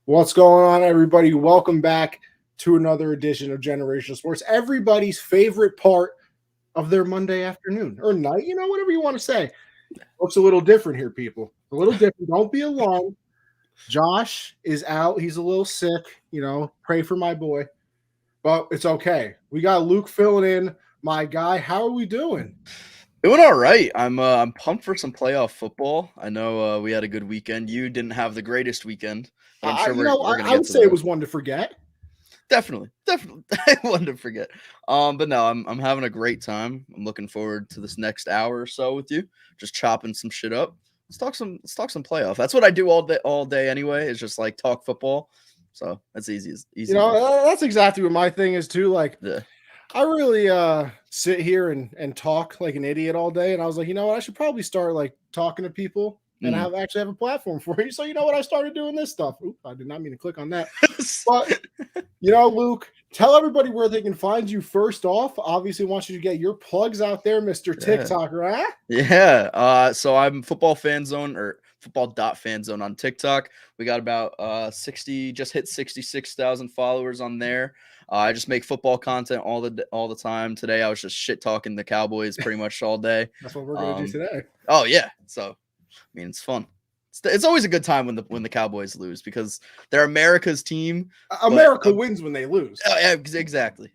What's going on, everybody? Welcome back to another edition of Generational Sports. Everybody's favorite part of their Monday afternoon or night, whatever you want to say. Looks a little different here, people. A little different. Don't be alarmed. Josh is out. He's a little sick. Pray for my boy. But it's okay. We got Luke filling in. My guy, how are we doing? Doing all right. I'm pumped for some playoff football. I know we had a good weekend. You didn't have the greatest weekend, but I'm I, sure you we're know, gonna I get would to say it that. was one to forget. Definitely. I wanted to forget. But no, I'm having a great time. I'm looking forward to this next hour or so with you, just chopping some shit up. Let's talk some playoff. That's what I do all day anyway. Is just like talk football. So that's easy enough. That's exactly what my thing is too. Like, Yeah. I really sit here and talk like an idiot all day, and I was like, you know what, I should probably start like talking to people and Mm. have a platform for you. So you know what, I started doing this stuff. Oop, I did not mean to click on that. But Luke, tell everybody where they can find you first off. Obviously, want you to get your plugs out there, Mr. Yeah. TikToker, huh? Yeah. So I'm football fan zone or football.fanzone on TikTok. We got about 60, just hit 66,000 followers on there. I just make football content all the time. Today I was just shit talking the Cowboys pretty much all day. That's what we're gonna do Um, today. oh yeah. So it's fun. It's always a good time when the Cowboys lose because they're America's team, but America wins when they lose. yeah, exactly,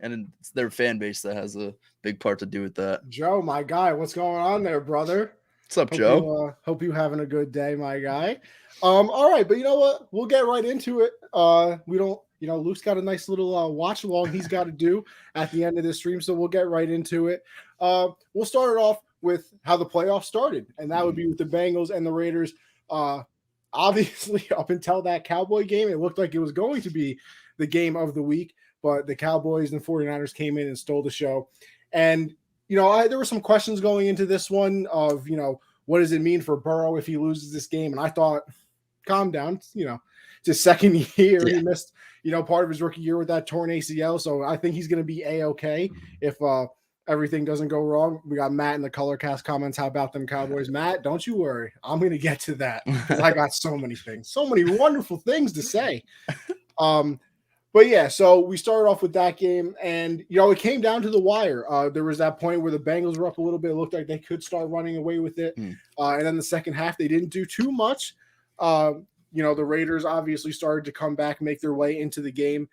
and it's their fan base that has a big part to do with that. Joe, my guy, what's going on there, brother? What's up, Joe? Hope you having a good day, my guy. All right, but you know what? We'll get right into it. We don't, Luke's got a nice little watch along he's got to do at the end of this stream, so we'll get right into it. We'll start it off with how the playoffs started, and that would be with the Bengals and the Raiders. Obviously, up until that Cowboy game, it looked like it was going to be the game of the week, but the Cowboys and 49ers came in and stole the show. And there were some questions going into this one of, what does it mean for Burrow if he loses this game? And I thought, calm down. It's his second year. Yeah. He missed, part of his rookie year with that torn ACL. So I think he's going to be A-okay if everything doesn't go wrong. We got Matt in the Color Cast comments. How about them Cowboys? Matt, don't you worry. I'm going to get to that because I got so many things, so many wonderful things to say. But yeah, so we started off with that game, and it came down to the wire. There was that point where the Bengals were up a little bit. It looked like they could start running away with it. And then the second half, they didn't do too much. The Raiders obviously started to come back, make their way into the game.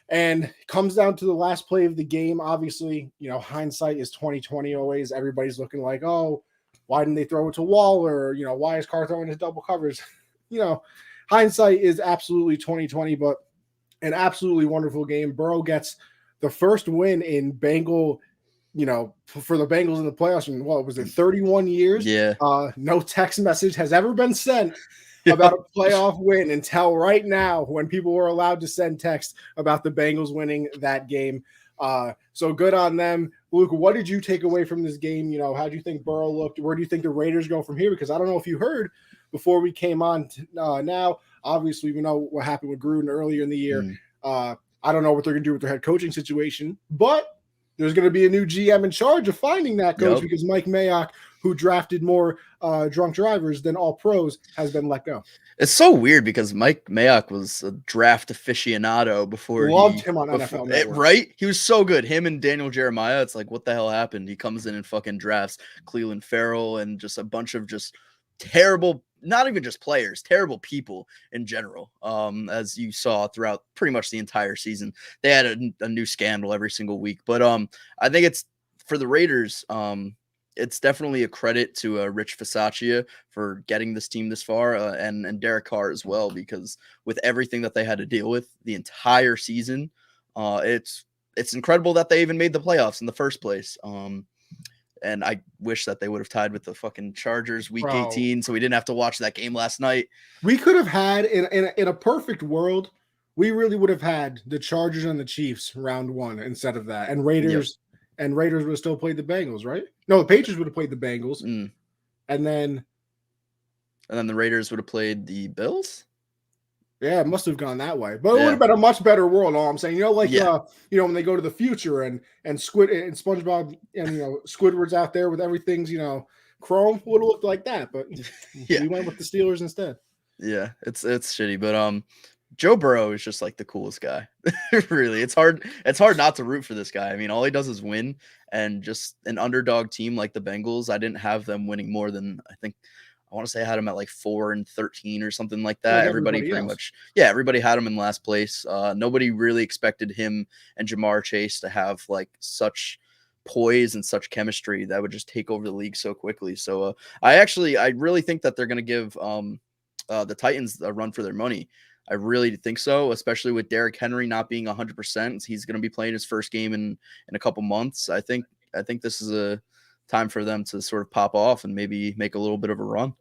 And it comes down to the last play of the game. Obviously, hindsight is 2020 always. Everybody's looking like, oh, why didn't they throw it to Waller? Why is Carr throwing his double covers? Hindsight is absolutely 2020, but an absolutely wonderful game. Burrow gets the first win in Bengal, for the Bengals in the playoffs in, what was it, 31 years? Yeah. No text message has ever been sent about a playoff win until right now when people were allowed to send text about the Bengals winning that game. So good on them. Luke, what did you take away from this game? How do you think Burrow looked? Where do you think the Raiders go from here? Because I don't know if you heard before we came on now. Obviously, we know what happened with Gruden earlier in the year. I don't know what they're going to do with their head coaching situation, but there's going to be a new GM in charge of finding that coach because Mike Mayock, who drafted more drunk drivers than all pros, has been let go. It's so weird because Mike Mayock was a draft aficionado before Loved him on NFL Network. Right? He was so good. Him and Daniel Jeremiah, it's like, what the hell happened? He comes in and fucking drafts Cleveland Farrell and just a bunch of just terrible, not even just players, terrible people in general. As you saw throughout pretty much the entire season, they had a new scandal every single week. But I think it's for the Raiders. It's definitely a credit to Rich Bisaccia for getting this team this far, and Derek Carr as well, because with everything that they had to deal with the entire season, it's incredible that they even made the playoffs in the first place. And I wish that they would have tied with the fucking Chargers week 18, so we didn't have to watch that game last night. We could have had, in a perfect world, we really would have had the Chargers and the Chiefs round one instead of that. And Raiders would have still played the Bengals, right? No, the Patriots would have played the Bengals. And then the Raiders would have played the Bills? Yeah, it must have gone that way. But it would have been a much better world, all I'm saying. When they go to the future and Squid and SpongeBob and Squidward's out there with everything's, chrome, would have looked like that. But we went with the Steelers instead. Yeah, it's shitty, but Joe Burrow is just like the coolest guy. Really, it's hard not to root for this guy. I mean, all he does is win, and just an underdog team like the Bengals. I didn't have them winning more than I want to say I had them at like 4-13 or something like that. Like Everybody everybody pretty else. much, yeah, everybody had him in last place. Nobody really expected him and Jamar Chase to have like such poise and such chemistry that would just take over the league so quickly. So I really think that they're going to give the Titans a run for their money. I really think so, especially with Derrick Henry not being 100%. He's going to be playing his first game in a couple months. I think this is a time for them to sort of pop off and maybe make a little bit of a run.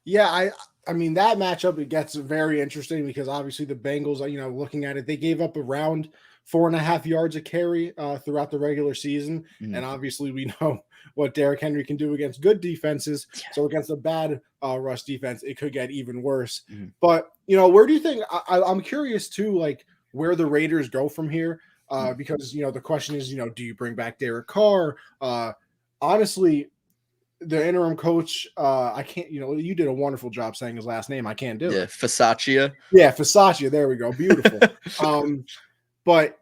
Yeah, I mean that matchup, it gets very interesting because obviously the Bengals, looking at it, they gave up around 4.5 yards a carry throughout the regular season, and obviously we know what Derrick Henry can do against good defenses. So against a bad rush defense, it could get even worse. Mm-hmm. But where do you think? I'm curious too, like where the Raiders go from here, because the question is, do you bring back Derek Carr? Honestly, the interim coach, I can't, you did a wonderful job saying his last name. I can't do it. Fasaccia. Yeah, Fasaccia. There we go. Beautiful. But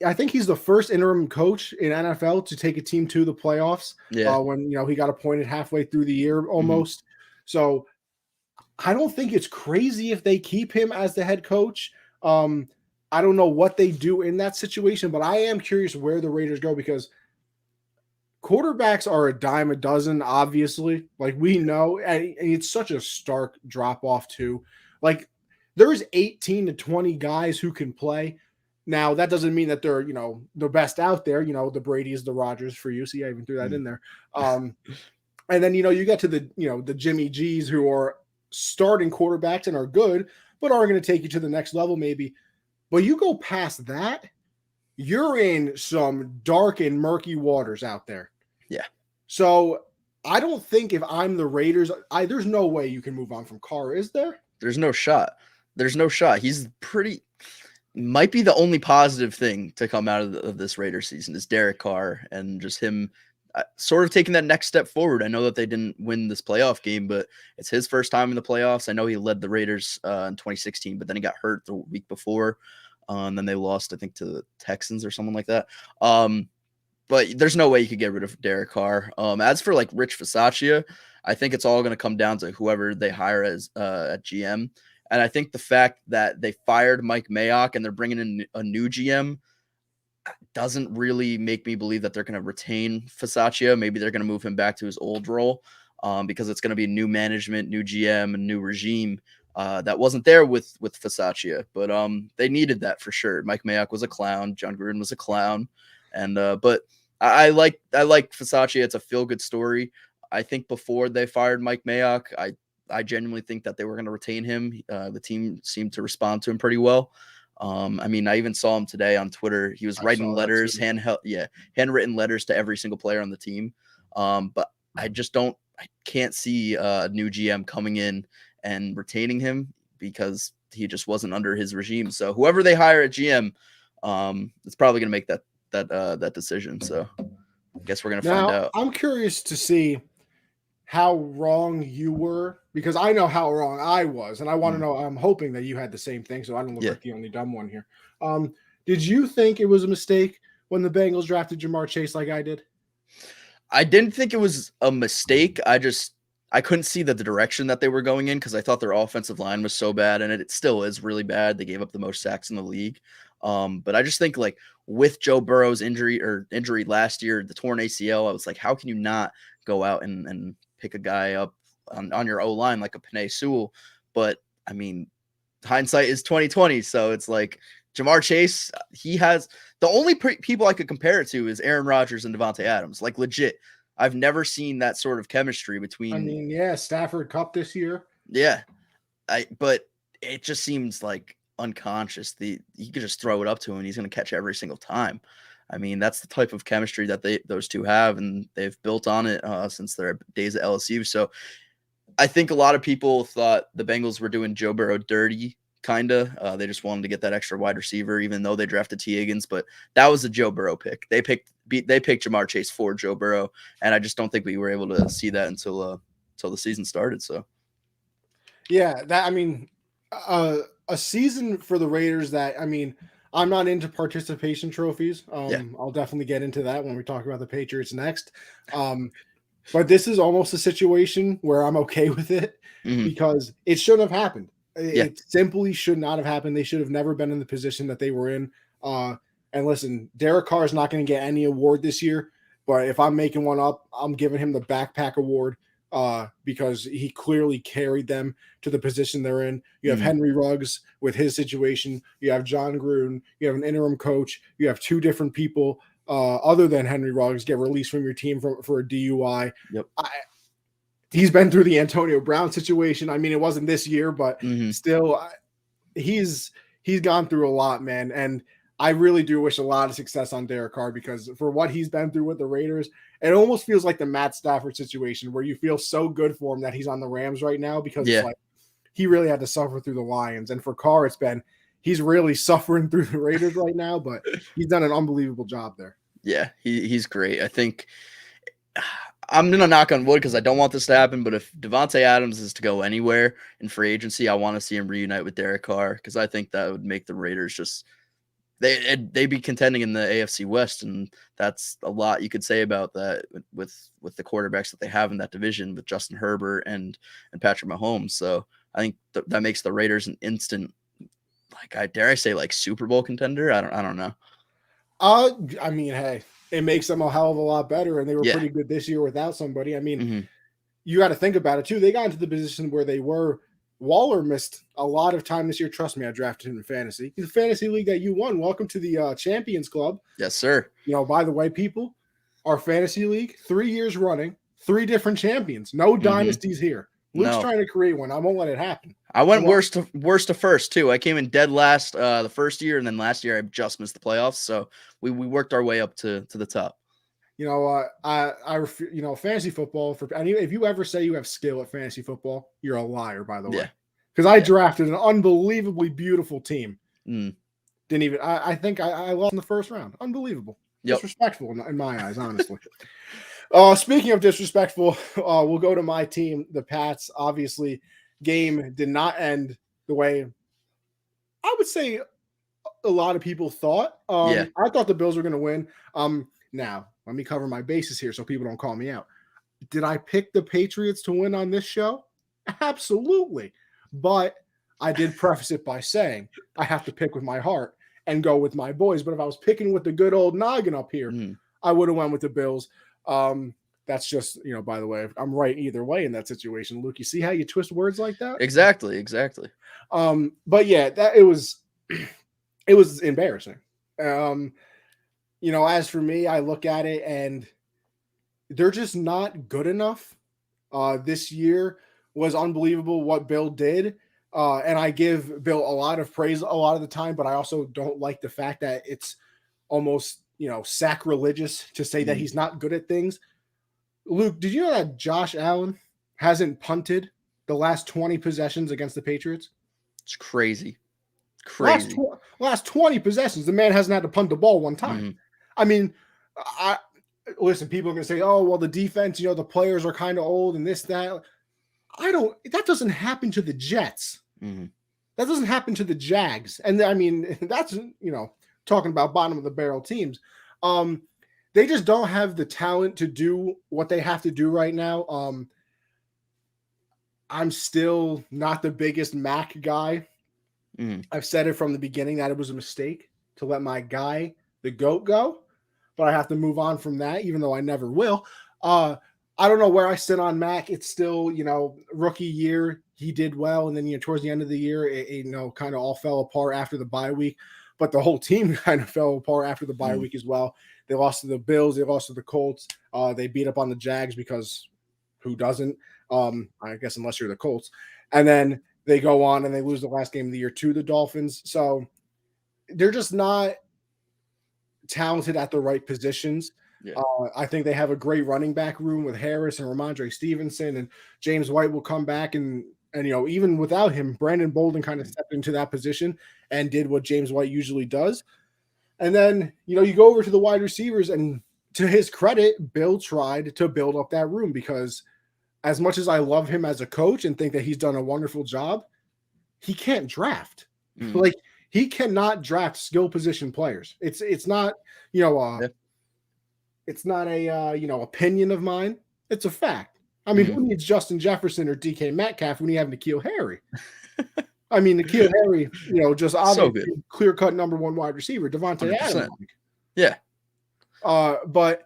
I think he's the first interim coach in NFL to take a team to the playoffs. Yeah. When, he got appointed halfway through the year almost. So I don't think it's crazy if they keep him as the head coach. I don't know what they do in that situation, but I am curious where the Raiders go because quarterbacks are a dime a dozen, obviously. Like we know, and it's such a stark drop off too. Like there's 18 to 20 guys who can play. Now that doesn't mean that they're the best out there. The Brady's, the Rodgers for you. See, I even threw that in there. And then you get to the Jimmy G's who are starting quarterbacks and are good, but are going to take you to the next level maybe. But you go past that, you're in some dark and murky waters out there. Yeah. So I don't think if I'm the Raiders, there's no way you can move on from Carr, is there? There's no shot. He's might be the only positive thing to come out of this Raiders season is Derek Carr and just him sort of taking that next step forward. I know that they didn't win this playoff game, but it's his first time in the playoffs. I know he led the Raiders in 2016, but then he got hurt the week before. And then they lost, I think, to the Texans or something like that. But there's no way you could get rid of Derek Carr. As for like Rich Fasaccia, I think it's all going to come down to whoever they hire as at GM. And I think the fact that they fired Mike Mayock and they're bringing in a new GM doesn't really make me believe that they're going to retain Fasaccia. Maybe they're going to move him back to his old role because it's going to be new management, new GM, and new regime. That wasn't there with Fasaccia, but they needed that for sure. Mike Mayock was a clown. John Gruden was a clown. And but I like Fasaccia. It's a feel-good story. I think before they fired Mike Mayock, I genuinely think that they were going to retain him. The team seemed to respond to him pretty well. I mean, I even saw him today on Twitter. He was writing letters, handwritten letters to every single player on the team. But I can't see a new GM coming in and retaining him because he just wasn't under his regime. So whoever they hire at GM, it's probably going to make that decision. So I guess we're going to find out. I'm curious to see how wrong you were because I know how wrong I was, and I want to know. I'm hoping that you had the same thing, so I don't look like the only dumb one here. Did you think it was a mistake when the Bengals drafted Jamar Chase like I did? I didn't think it was a mistake. I couldn't see the direction that they were going in because I thought their offensive line was so bad, and it still is really bad. They gave up the most sacks in the league. But I just think like with Joe Burrow's injury last year, the torn ACL, I was like, how can you not go out and pick a guy up on your O-line like a Penei Sewell? But I mean, hindsight is 2020. So it's like Jamar Chase, he has the only people I could compare it to is Aaron Rodgers and Devontae Adams. Like legit. I've never seen that sort of chemistry between. I mean, Stafford Cup this year. Yeah. But it just seems like unconscious. You could just throw it up to him and he's going to catch every single time. I mean, that's the type of chemistry that those two have, and they've built on it since their days at LSU. So I think a lot of people thought the Bengals were doing Joe Burrow dirty, kind of. They just wanted to get that extra wide receiver, even though they drafted T. Higgins. But that was a Joe Burrow pick. They picked Jamar Chase for Joe Burrow, and I just don't think we were able to see that until the season started. So Yeah, a season for the Raiders that I'm not into participation trophies. Yeah. I'll definitely get into that when we talk about the Patriots next. But this is almost a situation where I'm okay with it Mhm. because it shouldn't have happened. Yeah. It simply should not have happened. They should have never been in the position that they were in. And listen, Derek Carr is not going to get any award this year, but if I'm making one up, I'm giving him the backpack award because he clearly carried them to the position they're in. You have Henry Ruggs with his situation. You have John Gruden. You have an interim coach. You have two different people other than Henry Ruggs get released from your team for a DUI. Yep. He's been through the Antonio Brown situation. I mean, it wasn't this year, but still, he's gone through a lot, man. And I really do wish a lot of success on Derek Carr because for what he's been through with the Raiders, it almost feels like the Matt Stafford situation where you feel so good for him that he's on the Rams right now because it's like he really had to suffer through the Lions. And for Carr, he's really suffering through the Raiders right now, but he's done an unbelievable job there. Yeah, he's great. I think I'm going to knock on wood because I don't want this to happen, but if Devontae Adams is to go anywhere in free agency, I want to see him reunite with Derek Carr because I think that would make the Raiders just they'd be contending in the AFC West, and that's a lot you could say about that with the quarterbacks that they have in that division with Justin Herbert and Patrick Mahomes. So I think that makes the Raiders an instant, like dare I say, like Super Bowl contender. I don't know. I mean, hey, it makes them a hell of a lot better, and they were pretty good this year without somebody. I mean, you got to think about it too. They got into the position where they were. Waller missed a lot of time this year. Trust me, I drafted him in fantasy. The fantasy league that you won. Welcome to the Champions Club. Yes, sir. By the way, people, our fantasy league, 3 years running, 3 different champions. No dynasties here. Luke's trying to create one. I won't let it happen. I went worst to first too. I came in dead last the first year, and then last year I just missed the playoffs. So we worked our way up to the top. Fantasy football if you ever say you have skill at fantasy football, you're a liar, by the way. Because I drafted an unbelievably beautiful team. Didn't even, I think I lost in the first round. Unbelievable. Disrespectful in my eyes, honestly. Speaking of disrespectful, we'll go to my team, the Pats. Obviously, game did not end the way I would say a lot of people thought. I thought the Bills were going to win. Now, let me cover my bases here so people don't call me out. Did I pick the Patriots to win on this show? Absolutely. But I did preface it by saying I have to pick with my heart and go with my boys. But if I was picking with the good old noggin up here, I would have went with the Bills. That's just, by the way, I'm right either way in that situation. Luke, you see how you twist words like that? Exactly. But yeah, it was embarrassing. As for me, I look at it and they're just not good enough. This year was unbelievable what Bill did. And I give Bill a lot of praise a lot of the time, but I also don't like the fact that it's almost, sacrilegious to say that he's not good at things. Luke, did you know that Josh Allen hasn't punted the last 20 possessions against the Patriots? It's crazy. Last 20 possessions, the man hasn't had to punt the ball one time. I mean, listen, people are going to say, oh, well, the defense, the players are kind of old and this, that. That doesn't happen to the Jets. That doesn't happen to the Jags. And I mean, that's, talking about bottom of the barrel teams. They just don't have the talent to do what they have to do right now. I'm still not the biggest Mac guy. I've said it from the beginning that it was a mistake to let my guy, the GOAT, go, but I have to move on from that, even though I never will. I don't know where I sit on Mac. It's still, rookie year. He did well. And then, towards the end of the year, it kind of all fell apart after the bye week. But the whole team kind of fell apart after the bye week as well. They lost to the Bills. They lost to the Colts. They beat up on the Jags because who doesn't? I guess unless you're the Colts. And then they go on and they lose the last game of the year to the Dolphins. So they're just not talented at the right positions. I think they have a great running back room with Harris and Ramondre Stevenson, and James White will come back and even without him, Brandon Bolden kind of stepped into that position and did what James White usually does. And then, you go over to the wide receivers, and to his credit, Bill tried to build up that room because as much as I love him as a coach and think that he's done a wonderful job, he can't draft. Like he cannot draft skill position players. It's not, you know, it's not a opinion of mine. It's a fact. I mean, who needs Justin Jefferson or DK Metcalf when you have N'Keal Harry? I mean, N'Keal Harry, just obviously good. clear-cut number one wide receiver, Devontae 100%. Adams. Yeah. But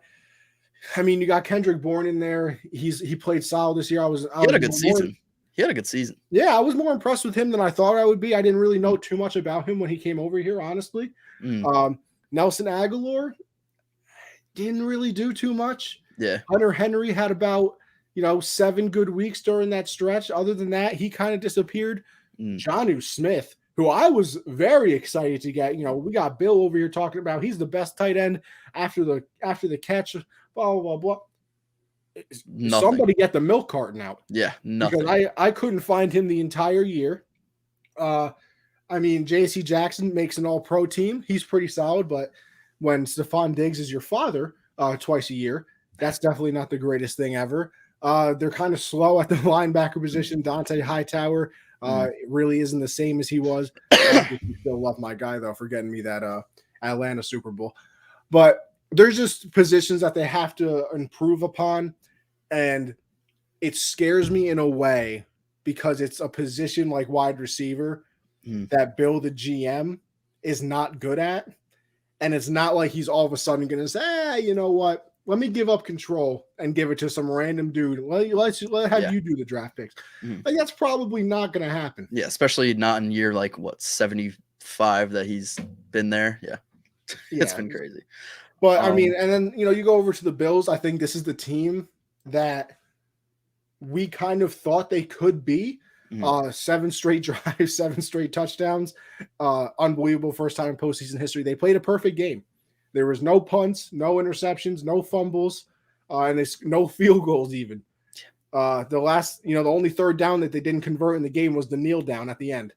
I mean, you got Kendrick Bourne in there. He played solid this year. He had a good season. Yeah, I was more impressed with him than I thought I would be. I didn't really know too much about him when he came over here, honestly. Nelson Aguilar didn't really do too much. Yeah. Hunter Henry had about 7 good weeks during that stretch. Other than that, he kind of disappeared. Jonnu Smith, who I was very excited to get. We got Bill over here talking about he's the best tight end after the catch. Blah blah blah. Nothing. Somebody get the milk carton out. Yeah, nothing. Because I couldn't find him the entire year. I mean, J.C. Jackson makes an all-pro team. He's pretty solid, but when Stephon Diggs is your father twice a year, that's definitely not the greatest thing ever. They're kind of slow at the linebacker position. Dante Hightower really isn't the same as he was. I still love my guy, though, for getting me that Atlanta Super Bowl. But there's just positions that they have to improve upon, and it scares me in a way because it's a position like wide receiver that Bill, the GM, is not good at. And it's not like he's all of a sudden going to say, you know what? Let me give up control and give it to some random dude. Let's have you do the draft picks. Like, that's probably not going to happen. Yeah, especially not in year 75 that he's been there. Yeah. It's been crazy. But I mean, and then you go over to the Bills. I think this is the team that we kind of thought they could be. 7 straight drives, 7 straight touchdowns. Unbelievable first time in postseason history. They played a perfect game. There was no punts, no interceptions, no fumbles, and there's no field goals even. The only third down that they didn't convert in the game was the kneel down at the end.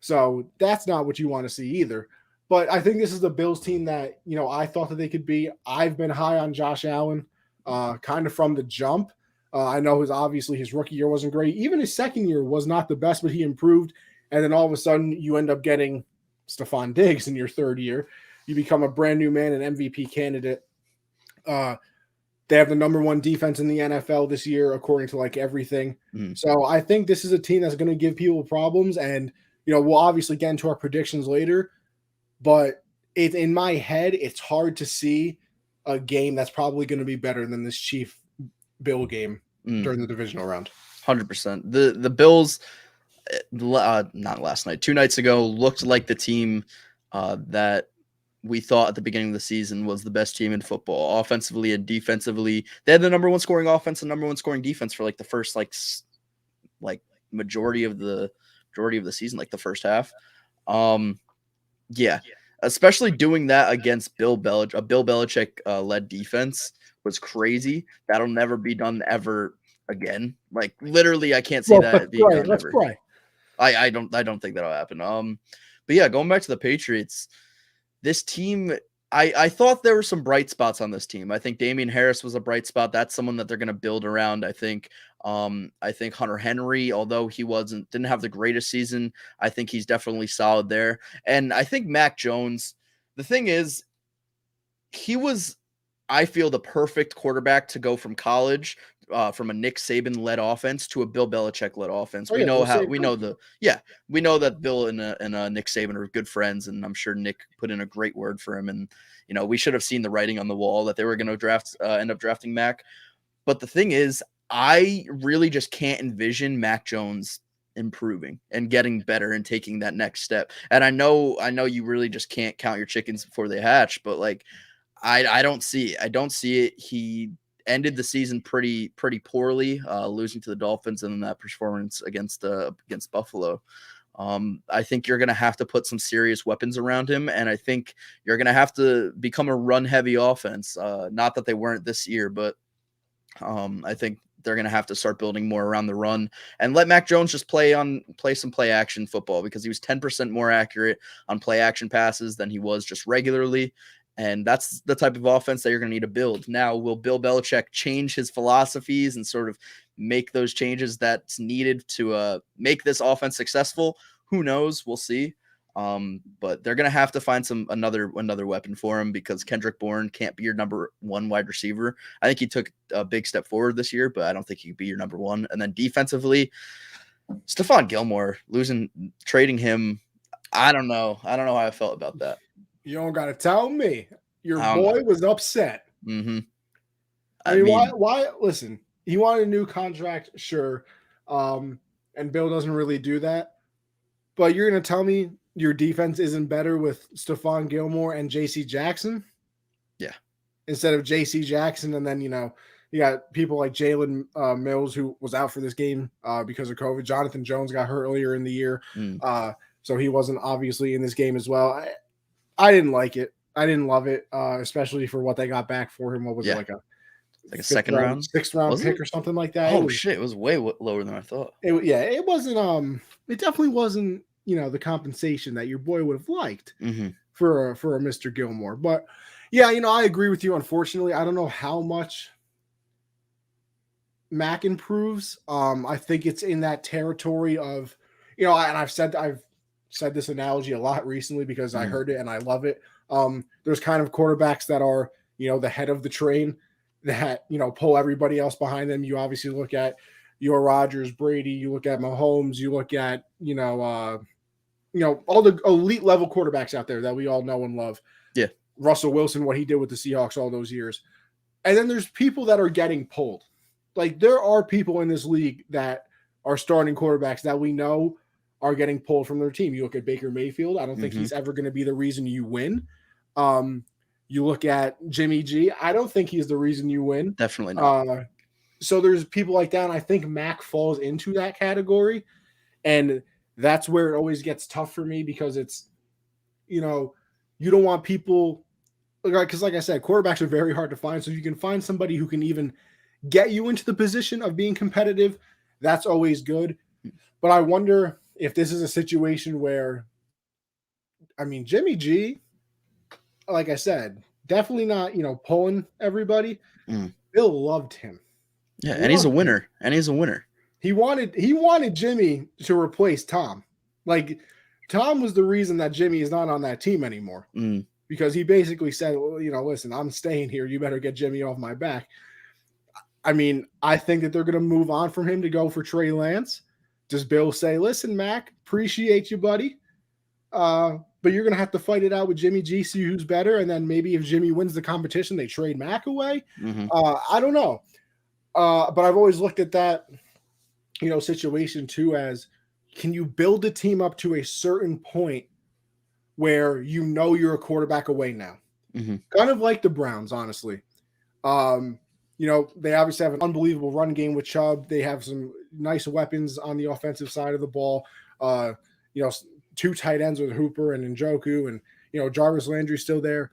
So that's not what you want to see either. But I think this is the Bills team that, I thought that they could be. I've been high on Josh Allen kind of from the jump. I know obviously his rookie year wasn't great. Even his second year was not the best, but he improved. And then all of a sudden you end up getting Stephon Diggs in your third year. You become a brand new man, an MVP candidate. They have the number 1 defense in the NFL this year, according to everything. So I think this is a team that's going to give people problems. And, we'll obviously get into our predictions later. But in my head, it's hard to see a game that's probably going to be better than this Chief Bill game during the divisional round. 100%. The Bills, not last night, 2 nights ago, looked like the team that we thought at the beginning of the season was the best team in football, offensively and defensively. They had the number 1 scoring offense and number 1 scoring defense for the first majority of the season, the first half. Yeah, especially doing that against Bill Belichick led defense was crazy. That'll never be done ever again. Literally, I can't see that being done Let's ever. pray. I don't think that'll happen. But yeah, going back to the Patriots, this team, I thought there were some bright spots on this team. I think Damian Harris was a bright spot. That's someone that they're going to build around. I think Hunter Henry, although he didn't have the greatest season, I think he's definitely solid there. And I think Mac Jones, the thing is, he was, I feel, the perfect quarterback to go from college, from a Nick Saban-led offense to a Bill Belichick-led offense. We know that Bill and Nick Saban are good friends, and I'm sure Nick put in a great word for him. And we should have seen the writing on the wall that they were going to end up drafting Mac. But the thing is, I really just can't envision Mac Jones improving and getting better and taking that next step. And I know you really just can't count your chickens before they hatch, but I don't see it. I don't see it. He ended the season pretty poorly, losing to the Dolphins and then that performance against Buffalo. I think you're going to have to put some serious weapons around him, and I think you're going to have to become a run-heavy offense. Not that they weren't this year, but I think they're going to have to start building more around the run and let Mac Jones just play some play action football, because he was 10% more accurate on play action passes than he was just regularly. And that's the type of offense that you're going to need to build. Now, will Bill Belichick change his philosophies and sort of make those changes that's needed to make this offense successful. Who knows? We'll see. But they're gonna have to find another weapon for him, because Kendrick Bourne can't be your number one wide receiver. I think he took a big step forward this year, but I don't think he could be your number one. And then defensively, Stephon Gilmore, trading him, I don't know how I felt about that. You don't gotta tell me. Your boy was upset. Mm-hmm. I mean, why? Listen, he wanted a new contract, sure, and Bill doesn't really do that. But you're gonna tell me your defense isn't better with Stephon Gilmore and J.C. Jackson? Yeah. Instead of J.C. Jackson, and then, you got people like Jalen Mills, who was out for this game because of COVID. Jonathan Jones got hurt earlier in the year, so he wasn't obviously in this game as well. I didn't like it. I didn't love it, especially for what they got back for him. What was it, like a second round, sixth round pick or something like that? Oh, shit. It was way lower than I thought. It wasn't. It definitely wasn't, the compensation that your boy would have liked for a Mr. Gilmore. But yeah, I agree with you. Unfortunately, I don't know how much Mac improves. I think it's in that territory of, and I've said this analogy a lot recently because I heard it and I love it. There's kind of quarterbacks that are, the head of the train that, pull everybody else behind them. You obviously look at your Rodgers, Brady, you look at Mahomes, you look at, all the elite level quarterbacks out there that we all know and love. Yeah. Russell Wilson, what he did with the Seahawks all those years. And then there's people that are getting pulled. Like, there are people in this league that are starting quarterbacks that we know are getting pulled from their team. You look at Baker Mayfield. I don't think he's ever going to be the reason you win. You look at Jimmy G. I don't think he's the reason you win. Definitely not. So there's people like that, and I think Mac falls into that category. And that's where it always gets tough for me, because it's, you don't want people – because like I said, quarterbacks are very hard to find. So if you can find somebody who can even get you into the position of being competitive, that's always good. But I wonder if this is a situation where, Jimmy G, like I said, definitely not, pulling everybody. Bill loved him. Yeah, and he's a winner. He wanted Jimmy to replace Tom. Like, Tom was the reason that Jimmy is not on that team anymore. Because he basically said, well, listen, I'm staying here. You better get Jimmy off my back. I think that they're going to move on from him to go for Trey Lance. Does Bill say, listen, Mac, appreciate you, buddy, but you're going to have to fight it out with Jimmy G, see who's better, and then maybe if Jimmy wins the competition, they trade Mac away? I don't know. But I've always looked at that, situation too as, can you build the team up to a certain point where you're a quarterback away now? Kind of like the Browns, honestly. They obviously have an unbelievable run game with Chubb. They have some nice weapons on the offensive side of the ball. Two tight ends with Hooper and Njoku, and, Jarvis Landry's still there.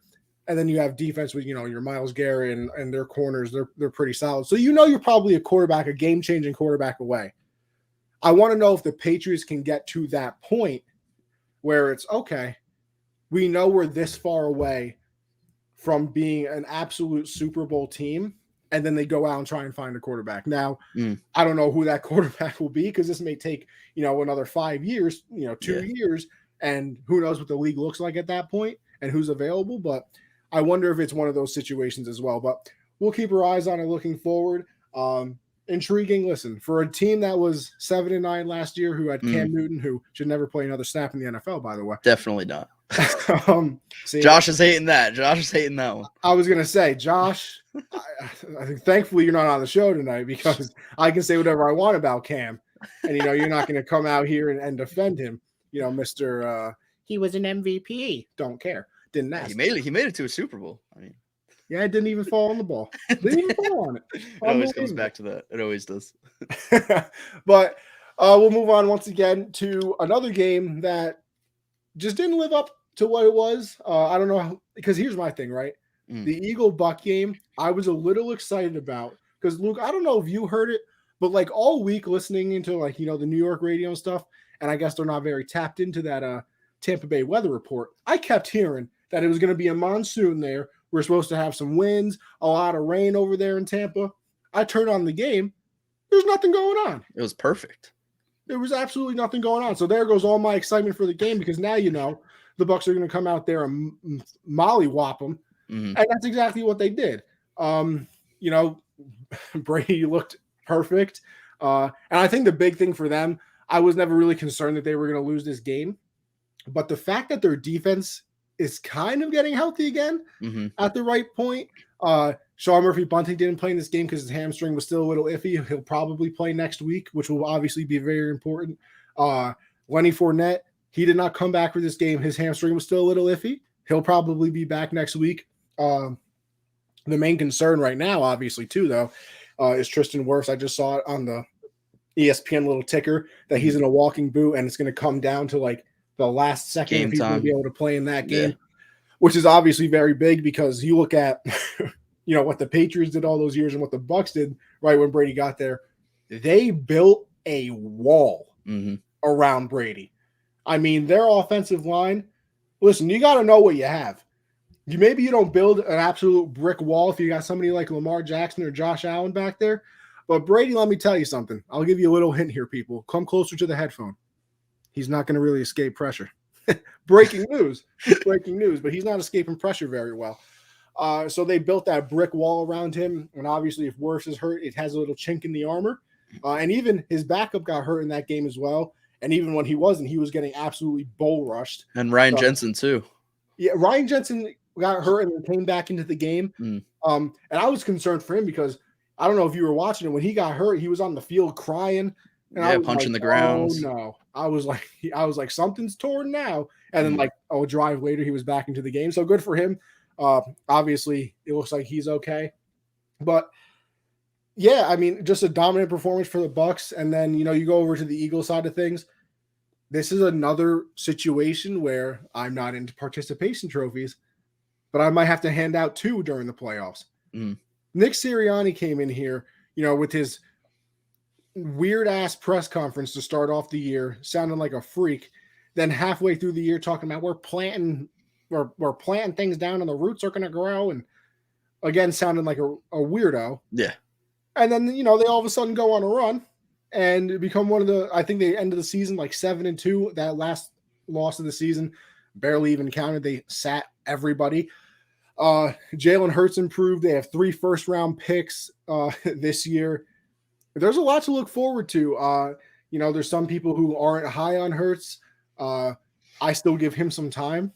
And then you have defense with, your Myles Garrett and their corners. They're pretty solid. So, you're probably a game-changing quarterback away. I want to know if the Patriots can get to that point where it's, okay, we know we're this far away from being an absolute Super Bowl team, and then they go out and try and find a quarterback. Now, I don't know who that quarterback will be, because this may take, another 5 years, 2 years, and who knows what the league looks like at that point and who's available. But I wonder if it's one of those situations as well. But we'll keep our eyes on it looking forward. Intriguing. Listen, for a team that was 7-9 last year, who had Cam Newton, who should never play another snap in the NFL, by the way. Definitely not. Josh is hating that. Josh is hating that one. I was going to say, Josh, I think thankfully you're not on the show tonight, because I can say whatever I want about Cam. And, you're not going to come out here and defend him. Mr. He was an MVP. Don't care. Didn't ask. He made it to a Super Bowl. Yeah, it didn't even fall on the ball. Didn't even fall on it. It always comes back to that. It always does. But we'll move on once again to another game that just didn't live up to what it was. I don't know, because here's my thing, right? The Eagle-Buck game, I was a little excited about, because, Luke, I don't know if you heard it, but like all week listening into the New York radio and stuff, and I guess they're not very tapped into that Tampa Bay weather report. I kept hearing that it was going to be a monsoon there. We're supposed to have some winds, a lot of rain over there in Tampa. I turned on the game. There's nothing going on. It was perfect. There was absolutely nothing going on. So there goes all my excitement for the game, because now the Bucs are going to come out there and mollywop them, and that's exactly what they did. Brady looked perfect, and I think the big thing for them, I was never really concerned that they were going to lose this game, but the fact that their defense is kind of getting healthy again at the right point. Sean Murphy-Bunting didn't play in this game because his hamstring was still a little iffy. He'll probably play next week, which will obviously be very important. Lenny Fournette, he did not come back for this game. His hamstring was still a little iffy. He'll probably be back next week. The main concern right now, obviously, too, though, is Tristan Wirfs. I just saw it on the ESPN little ticker that he's in a walking boot, and it's going to come down to like the last second if he's going to be able to play in that game, which is obviously very big, because you look at what the Patriots did all those years and what the Bucs did right when Brady got there. They built a wall around Brady. I mean, their offensive line, listen, you got to know what you have. Maybe you don't build an absolute brick wall if you got somebody like Lamar Jackson or Josh Allen back there. But Brady, let me tell you something. I'll give you a little hint here, people. Come closer to the headphone. He's not going to really escape pressure. Breaking news, but he's not escaping pressure very well. So they built that brick wall around him, and obviously if Wirfs is hurt, it has a little chink in the armor. And even his backup got hurt in that game as well. And even when he wasn't, he was getting absolutely bull rushed. And Ryan Jensen too. Yeah, Ryan Jensen got hurt and then came back into the game. And I was concerned for him, because I don't know if you were watching it. When he got hurt, he was on the field crying. And I was punching like, the ground. Oh no. I was like, something's torn now. And then a drive later, he was back into the game. So good for him. Obviously, it looks like he's okay. But yeah, I mean, just a dominant performance for the Bucs. And then, you go over to the Eagles side of things. This is another situation where I'm not into participation trophies, but I might have to hand out 2 during the playoffs. Nick Sirianni came in here, with his weird-ass press conference to start off the year, sounding like a freak. Then halfway through the year talking about we're planting things down and the roots are going to grow, and again sounding like a weirdo. Yeah. And then they all of a sudden go on a run and become one of the, I think they ended the season like 7-2. That last loss of the season barely even counted. They sat everybody. Jalen Hurts improved. They have 3 first-round picks this year. There's a lot to look forward to. There's some people who aren't high on Hurts. I still give him some time.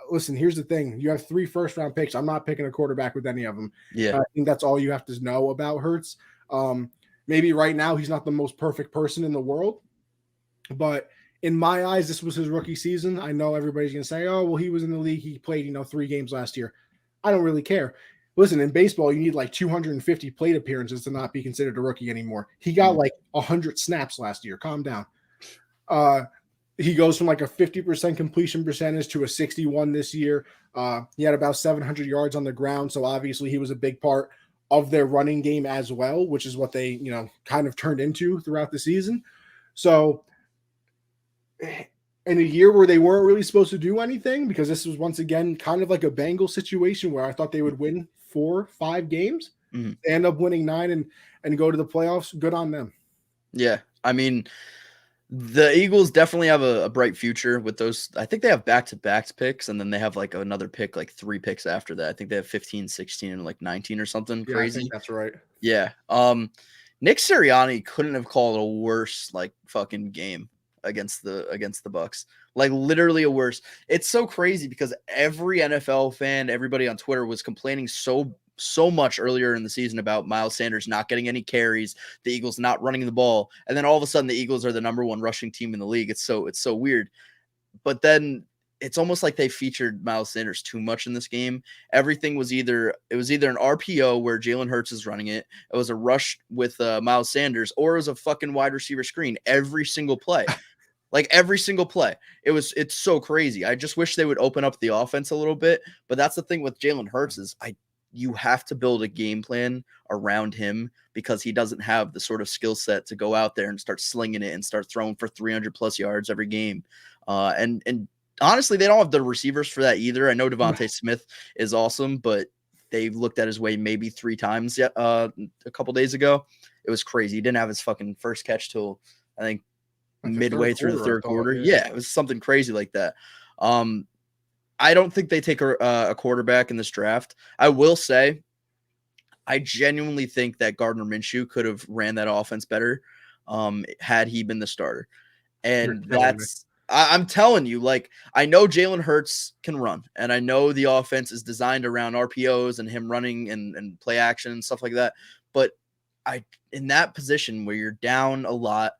Listen, here's the thing. You have 3 first-round picks. I'm not picking a quarterback with any of them. Yeah. I think that's all you have to know about Hurts. Maybe right now he's not the most perfect person in the world, but in my eyes, this was his rookie season. I know everybody's going to say, oh, well, he was in the league. He played, 3 games last year. I don't really care. Listen, in baseball, you need like 250 plate appearances to not be considered a rookie anymore. He got like 100 snaps last year. Calm down. He goes from like a 50% completion percentage to a 61 this year. He had about 700 yards on the ground. So obviously he was a big part of their running game as well, which is what they, kind of turned into throughout the season. So in a year where they weren't really supposed to do anything, because this was once again kind of like a Bengals situation where I thought they would win 4-5 games, they end up winning 9 and go to the playoffs. Good on them. Yeah. I mean, the Eagles definitely have a bright future with those. I think they have back-to-back picks, and then they have like another pick, like 3 picks after that. I think they have 15, 16, and like 19 or something crazy. I think that's right. Yeah. Nick Sirianni couldn't have called a worse like fucking game against the Bucs. Like literally a worse. It's so crazy because every NFL fan, everybody on Twitter was complaining so much earlier in the season about Miles Sanders not getting any carries, the Eagles not running the ball, and then all of a sudden the Eagles are the number 1 rushing team in the league. It's so weird. But then it's almost like they featured Miles Sanders too much in this game. Everything was either an RPO where Jalen Hurts is running it, it was a rush with Miles Sanders, or it was a fucking wide receiver screen every single play. Like every single play. It's so crazy. I just wish they would open up the offense a little bit. But that's the thing with Jalen Hurts is you have to build a game plan around him, because he doesn't have the sort of skill set to go out there and start slinging it and start throwing for 300 plus yards every game. And honestly, they don't have the receivers for that either. I know Devontae Smith is awesome, but they looked at his way maybe 3 times a couple days ago. It was crazy. He didn't have his fucking first catch till I think Like the midway third through the quarter, I third thought, quarter. yeah. Yeah, it was something crazy like that. I don't think they take a quarterback in this draft. I will say, I genuinely think that Gardner Minshew could have ran that offense better had he been the starter. And I'm telling you, like, I know Jalen Hurts can run, and I know the offense is designed around RPOs and him running and play action and stuff like that. But in that position where you're down a lot,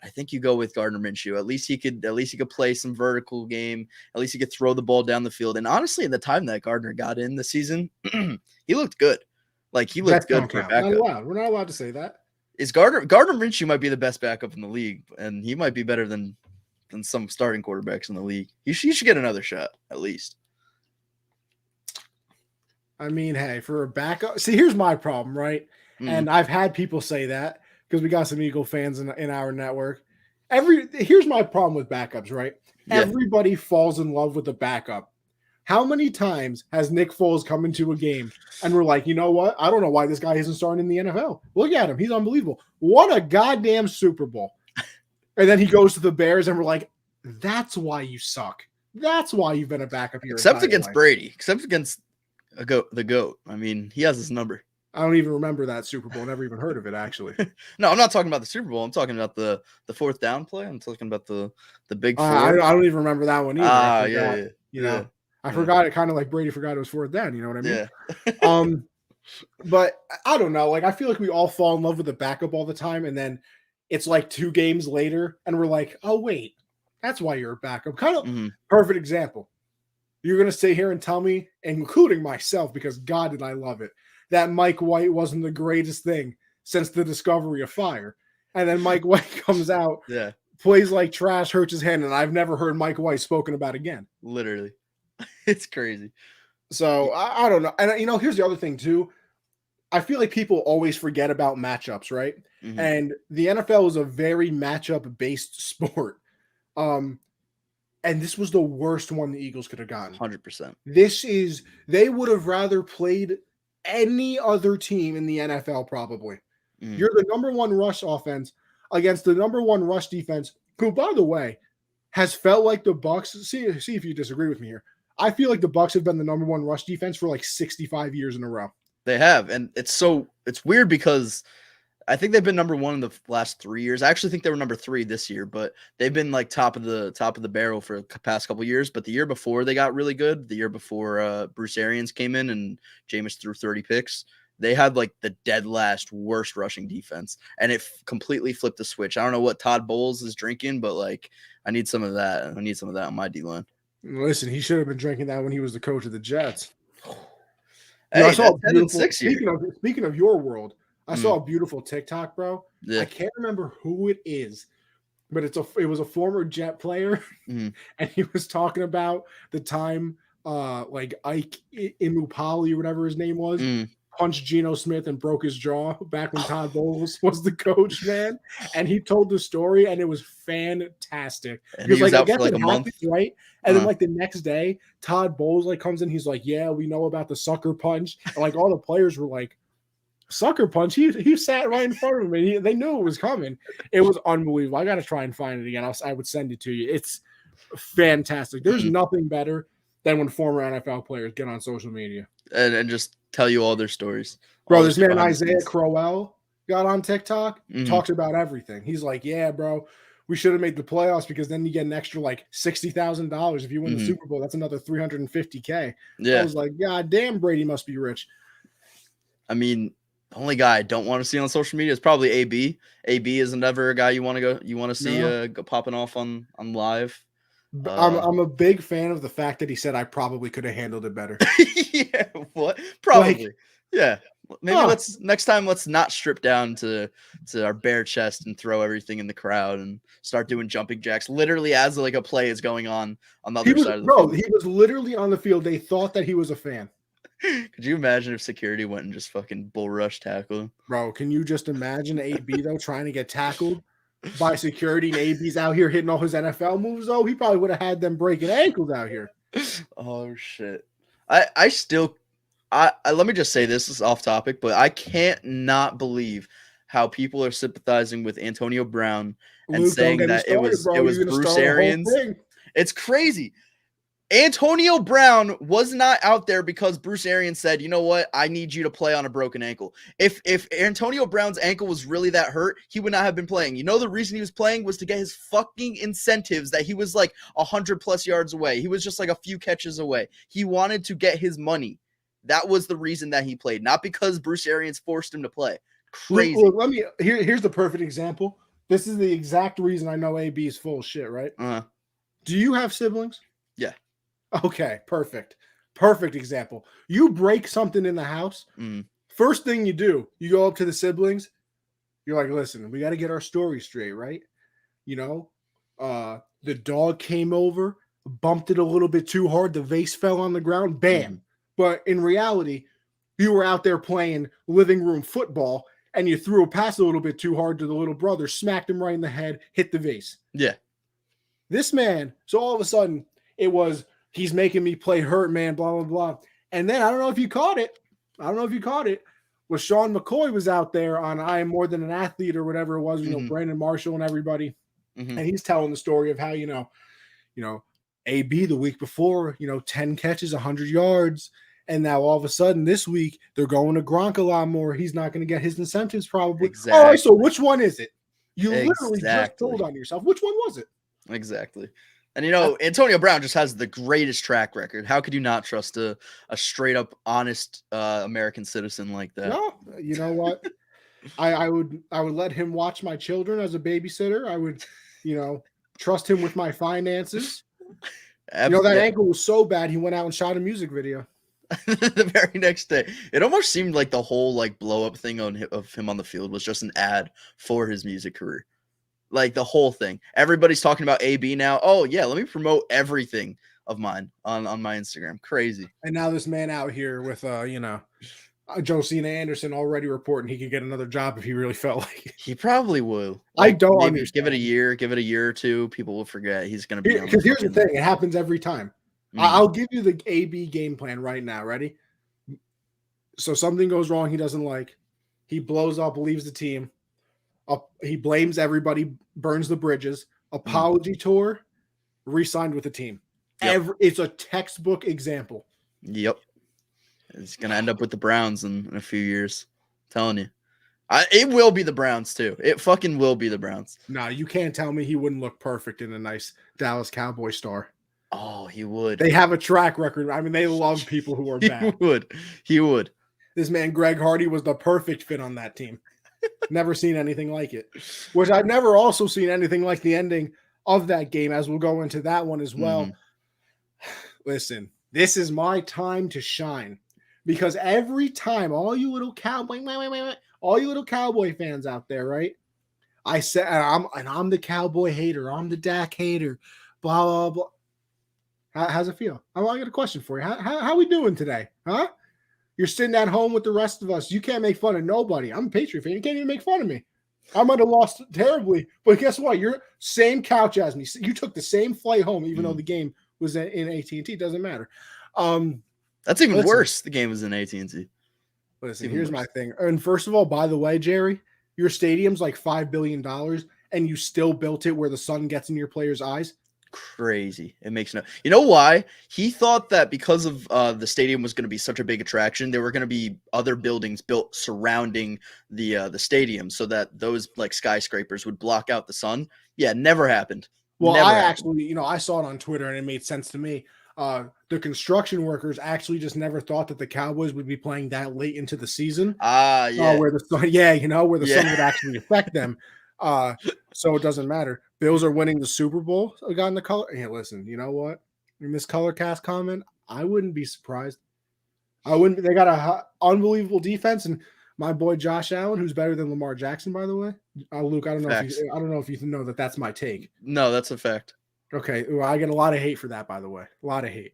I think you go with Gardner Minshew. At least he could play some vertical game. At least he could throw the ball down the field. And honestly, at the time that Gardner got in the season, he looked good. Like, he looked good for a backup. Not allowed. We're not allowed to say that. Is Gardner Minshew might be the best backup in the league, and he might be better than some starting quarterbacks in the league. He should get another shot, at least. I mean, hey, for a backup, see, here's my problem, right? And I've had people say that because we got some Eagle fans in our network. Here's my problem with backups, right? Yeah. Everybody falls in love with the backup. How many times has Nick Foles come into a game and we're like, you know what? I don't know why this guy isn't starting in the NFL. Look at him. He's unbelievable. What a goddamn Super Bowl. And then he goes to the Bears and we're like, that's why you suck. That's why you've been a backup here. Except against Brady. Except against the GOAT. I mean, he has his number. I don't even remember that Super Bowl. Never even heard of it, actually. No, I'm not talking about the Super Bowl. I'm talking about the fourth down play. I'm talking about the big four. I don't even remember that one either. Yeah. You know, I forgot it, kind of like Brady forgot it was fourth down. You know what I mean? Yeah. But I don't know. Like, I feel like we all fall in love with the backup all the time, and then it's like 2 games later, and we're like, oh wait, that's why you're a backup. Kind of perfect example. You're gonna sit here and tell me, including myself, because God did I love it, that Mike White wasn't the greatest thing since the discovery of fire. And then Mike White comes out, plays like trash, hurts his hand, and I've never heard Mike White spoken about again. Literally. It's crazy. So I don't know. And, you know, here's the other thing, too. I feel like people always forget about matchups, right? And the NFL is a very matchup-based sport. And this was the worst one the Eagles could have gotten. 100%. They would have rather played any other team in the NFL, probably. You're the number 1 rush offense against the number 1 rush defense, who, by the way, has felt like the Bucs. See if you disagree with me here. I feel like the Bucs have been the number 1 rush defense for like 65 years in a row. They have, and it's weird because I think they've been number 1 in the last 3 years. I actually think they were number 3 this year, but they've been like top of the barrel for the past couple of years. But the year before they got really good, the year before Bruce Arians came in and Jameis threw 30 picks, they had like the dead last worst rushing defense, and it completely flipped the switch. I don't know what Todd Bowles is drinking, but like I need some of that. I need some of that on my D-line. Listen, he should have been drinking that when he was the coach of the Jets. Hey, I saw that's 10-6 here. Speaking of your world, I saw a beautiful TikTok, bro. Yeah. I can't remember who it is, but it was a former Jet player, and he was talking about the time like Ike Imupali or whatever his name was punched Geno Smith and broke his jaw back when Todd Bowles was the coach, man. And he told the story, and it was fantastic. And he was out for like a month, right? And then like the next day, Todd Bowles like comes in, he's like, "Yeah, we know about the sucker punch." And like all the players were like, "Sucker punch?" He sat right in front of him, and they knew it was coming. It was unbelievable. I got to try and find it again. I would send it to you. It's fantastic. There's nothing better than when former NFL players get on social media and just tell you all their stories. Bro, this man Isaiah Crowell got on TikTok, talks about everything. He's like, "Yeah, bro, we should have made the playoffs because then you get an extra like $60,000 if you win the Super Bowl. That's another $350K." Yeah, I was like, "God damn, Brady must be rich." I mean, the only guy I don't want to see on social media is probably AB. AB isn't ever a guy you want to see go popping off on live. I'm a big fan of the fact that he said I probably could have handled it better. Yeah, what? Probably. Yeah. Maybe next time let's not strip down to our bare chest and throw everything in the crowd and start doing jumping jacks literally as like a play is going on the other side of the field. He was literally on the field. They thought that he was a fan. Could you imagine if security went and just fucking bull rush tackle him? Bro, can you just imagine AB though trying to get tackled by security and AB's out here hitting all his NFL moves though? He probably would have had them breaking ankles out here. Oh shit. I let me just say this is off topic, but I can't not believe how people are sympathizing with Antonio Brown and Luke, don't saying get me that it started, was bro. You're gonna Bruce start a whole Arians. thing. It's crazy. Antonio Brown was not out there because Bruce Arians said, you know what, I need you to play on a broken ankle. If Antonio Brown's ankle was really that hurt, he would not have been playing. You know, the reason he was playing was to get his fucking incentives that he was like 100+ yards away. He was just like a few catches away. He wanted to get his money. That was the reason that he played, not because Bruce Arians forced him to play. Crazy. Look, let me here's the perfect example. This is the exact reason I know AB is full of shit, right? Do you have siblings? Yeah. Okay, perfect. Perfect example. You break something in the house. First thing you do, you go up to the siblings. You're like, listen, we got to get our story straight, right? You know, the dog came over, bumped it a little bit too hard. The vase fell on the ground. Bam. But in reality, you were out there playing living room football and you threw a pass a little bit too hard to the little brother, smacked him right in the head, hit the vase. Yeah. This man, so all of a sudden, it was, he's making me play hurt, man, blah, blah, blah. And then, I don't know if you caught it. Was Sean McCoy was out there on I Am More Than an Athlete or whatever it was, you know, Brandon Marshall and everybody. And he's telling the story of how, you know, AB the week before, 10 catches, 100 yards. And now all of a sudden this week, they're going to Gronk a lot more. He's not going to get his incentives probably. Exactly. All right, so which one is it? You literally just told on yourself. Which one was it? Exactly. And, Antonio Brown just has the greatest track record. How could you not trust a straight up honest American citizen like that? No, you know what? I would let him watch my children as a babysitter. I would, trust him with my finances. That ankle was so bad, he went out and shot a music video. The very next day. It almost seemed like the whole blow up thing of him on the field was just an ad for his music career. Like the whole thing. Everybody's talking about AB now. Oh yeah, let me promote everything of mine on my Instagram. Crazy. And now this man out here with Josina Anderson already reporting he could get another job if he really felt like it. He probably will. I don't understand. Give it a year or two. People will forget he's going to be. Because here's the thing: it happens every time. I'll give you the AB game plan right now. Ready? So something goes wrong. He doesn't like. He blows up, leaves the team. He blames everybody, burns the bridges. Apology tour, re-signed with the team. Yep. It's a textbook example. Yep. He's going to end up with the Browns in a few years. I'm telling you. It will be the Browns, too. It fucking will be the Browns. No, you can't tell me he wouldn't look perfect in a nice Dallas Cowboy star. Oh, he would. They have a track record. I mean, they love people who are bad. He would. This man, Greg Hardy, was the perfect fit on that team. Never seen anything like it. Which I've never also seen anything like the ending of that game, as we'll go into that one as well. Listen, this is my time to shine. Because every time, all you little Cowboy fans out there, right? I said, I'm the Cowboy hater. I'm the Dak hater. Blah, blah, blah. How's it feel? I got a question for you. How we doing today? Huh? You're sitting at home with the rest of us. You can't make fun of nobody. I'm a Patriot fan. You can't even make fun of me. I might have lost terribly, but guess what? You're same couch as me. You took the same flight home, even though the game was in AT&T. It doesn't matter. That's even worse. The game was in AT&T. Listen, here's my thing. And first of all, by the way, Jerry, your stadium's like $5 billion, and you still built it where the sun gets in your players' eyes. Crazy. It makes no. You know why? He thought that because of the stadium was going to be such a big attraction, there were going to be other buildings built surrounding the stadium so that those skyscrapers would block out the sun. Yeah, never happened. Well, actually, I saw it on Twitter and it made sense to me. The construction workers actually just never thought that the Cowboys would be playing that late into the season. Yeah. Where the sun, where the sun would actually affect them. So it doesn't matter. Bills are winning the Super Bowl. I got in the color. Hey, listen, you know what? In this color cast comment, I wouldn't be surprised. They got a unbelievable defense, and my boy Josh Allen, who's better than Lamar Jackson, by the way. Luke, I don't know if you know that that's my take. No, that's a fact. Okay, well, I get a lot of hate for that, by the way. A lot of hate.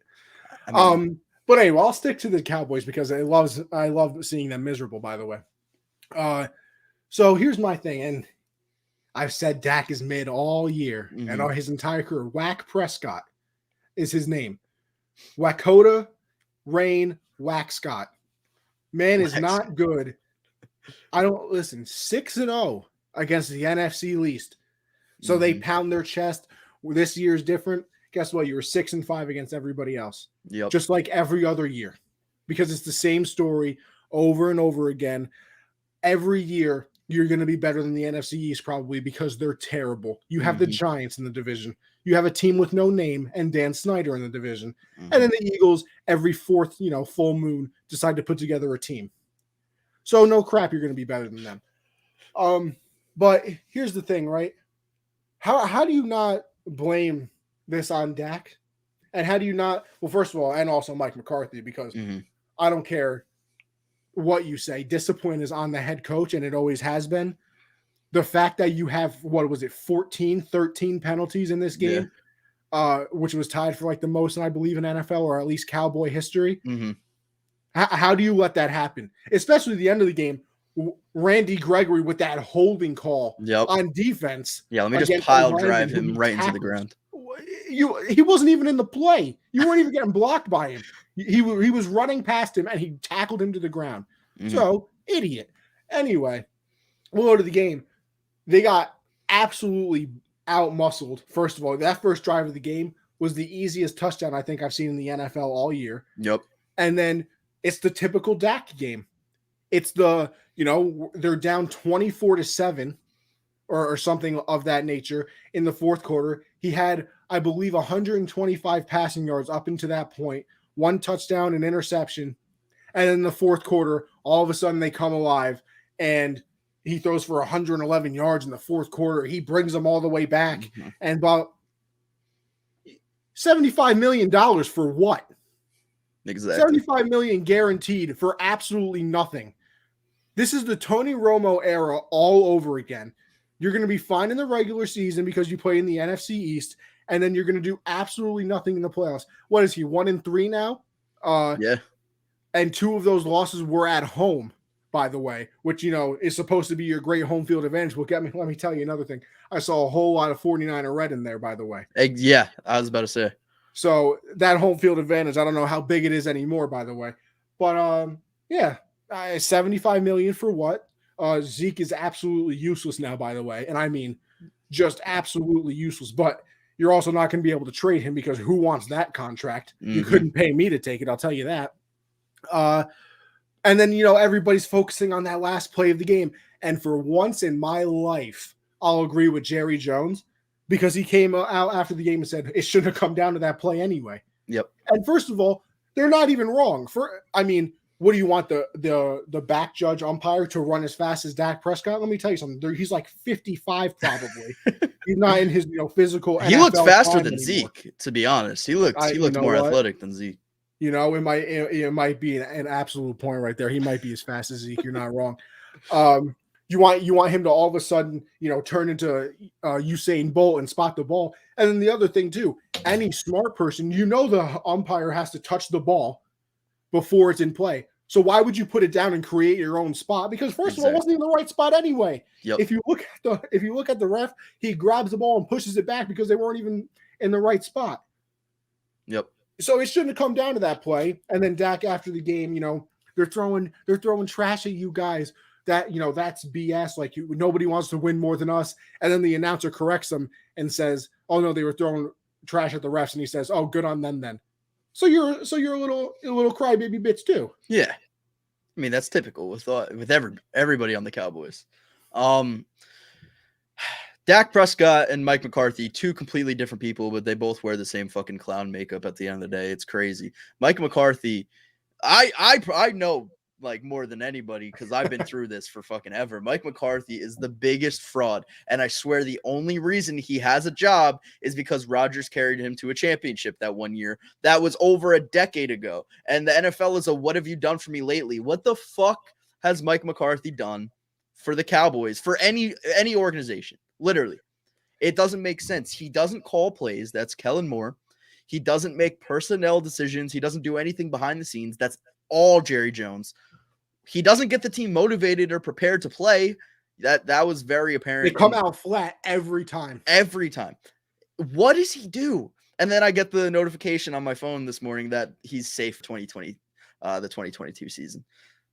But anyway, I'll stick to the Cowboys because I love seeing them miserable, by the way. So here's my thing, and I've said Dak is mid all year and his entire career. Whack Prescott is his name. Wackota Rain Wack Scott. Man is not good. I don't listen. 6-0 against the NFC least. So they pound their chest. This year's different. Guess what? You were 6-5 against everybody else. Yep. Just like every other year, because it's the same story over and over again. Every year, you're going to be better than the NFC East probably because they're terrible. You have the Giants in the division. You have a team with no name and Dan Snyder in the division. And then the Eagles, every fourth, full moon, decide to put together a team. So no crap, you're going to be better than them. But here's the thing, right? How do you not blame this on Dak? And how do you not? Well, first of all, and also Mike McCarthy, because I don't care what you say. Discipline is on the head coach, and it always has been. The fact that you have, 13 penalties in this game, which was tied for like the most, I believe, in NFL or at least Cowboy history. How do you let that happen? Especially at the end of the game, Randy Gregory with that holding call on defense. Yeah, let me just pile drive him right into the ground. He wasn't even in the play. You weren't even getting blocked by him. He was running past him and he tackled him to the ground. So, idiot. Anyway, we'll go to the game. They got absolutely out-muscled. First of all, that first drive of the game was the easiest touchdown I think I've seen in the NFL all year. And then it's the typical Dak game. It's they're down 24-7 or something of that nature in the fourth quarter. He had, I believe, 125 passing yards up into that point, 1 touchdown, an interception. And in the fourth quarter, all of a sudden they come alive and he throws for 111 yards in the fourth quarter. He brings them all the way back. And about $75 million for what? Exactly. $75 million guaranteed for absolutely nothing. This is the Tony Romo era all over again. You're going to be fine in the regular season because you play in the NFC East, and then you're going to do absolutely nothing in the playoffs. What is he, 1-3 now? And 2 of those losses were at home, by the way, which, is supposed to be your great home field advantage. Well, let me tell you another thing. I saw a whole lot of 49er red in there, by the way. Yeah, I was about to say. So that home field advantage, I don't know how big it is anymore, by the way. But, $75 million for what? Zeke is absolutely useless now, by the way. And I mean, just absolutely useless. But you're also not going to be able to trade him because who wants that contract? You couldn't pay me to take it, I'll tell you that. And then, everybody's focusing on that last play of the game. And for once in my life, I'll agree with Jerry Jones because he came out after the game and said it shouldn't have come down to that play anyway. And first of all, they're not even wrong. What do you want, the back judge umpire to run as fast as Dak Prescott? Let me tell you something. He's like 55 probably. He's not in his physical. He looks faster than Zeke, to be honest. He looks more athletic than Zeke. It might be an absolute point right there. He might be as fast as Zeke. You're not wrong. You want him to all of a sudden, turn into Usain Bolt and spot the ball. And then the other thing too, any smart person, the umpire has to touch the ball before it's in play. So why would you put it down and create your own spot? Because first of all, it wasn't even the right spot anyway. If you look at the ref, he grabs the ball and pushes it back because they weren't even in the right spot. So it shouldn't have come down to that play. And then Dak after the game, they're throwing trash at you guys. That that's BS. Like nobody wants to win more than us. And then the announcer corrects them and says, "Oh no, they were throwing trash at the refs." And he says, "Oh, good on them then." So you're a little crybaby bitch too. Yeah, I mean that's typical with everybody on the Cowboys. Dak Prescott and Mike McCarthy, 2 completely different people, but they both wear the same fucking clown makeup at the end of the day. It's crazy. Mike McCarthy, I know like more than anybody because I've been through this for fucking ever. Mike McCarthy is the biggest fraud, and I swear the only reason he has a job is because Rodgers carried him to a championship that one year. That was over a decade ago, and the NFL is what have you done for me lately? What the fuck has Mike McCarthy done for the Cowboys, for any organization? Literally, it doesn't make sense. He doesn't call plays. That's Kellen Moore. He doesn't make personnel decisions. He doesn't do anything behind the scenes. That's all Jerry Jones. He doesn't get the team motivated or prepared to play. That was very apparent. They come out flat every time. Every time. What does he do? And then I get the notification on my phone this morning that he's safe 2020, the 2022 season.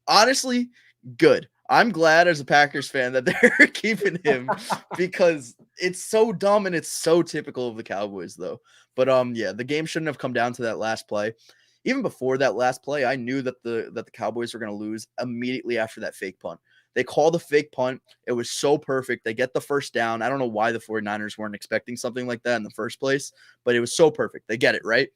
Honestly, Good. I'm glad as a Packers fan that they're keeping him because it's so dumb and it's so typical of the Cowboys though. But yeah, the game shouldn't have come down to that last play. Even before that last play, I knew that the Cowboys were going to lose immediately after that fake punt. They call the fake punt. It was so perfect. They get the first down. I don't know why the 49ers weren't expecting something like that in the first place, but it was so perfect. They get it, right?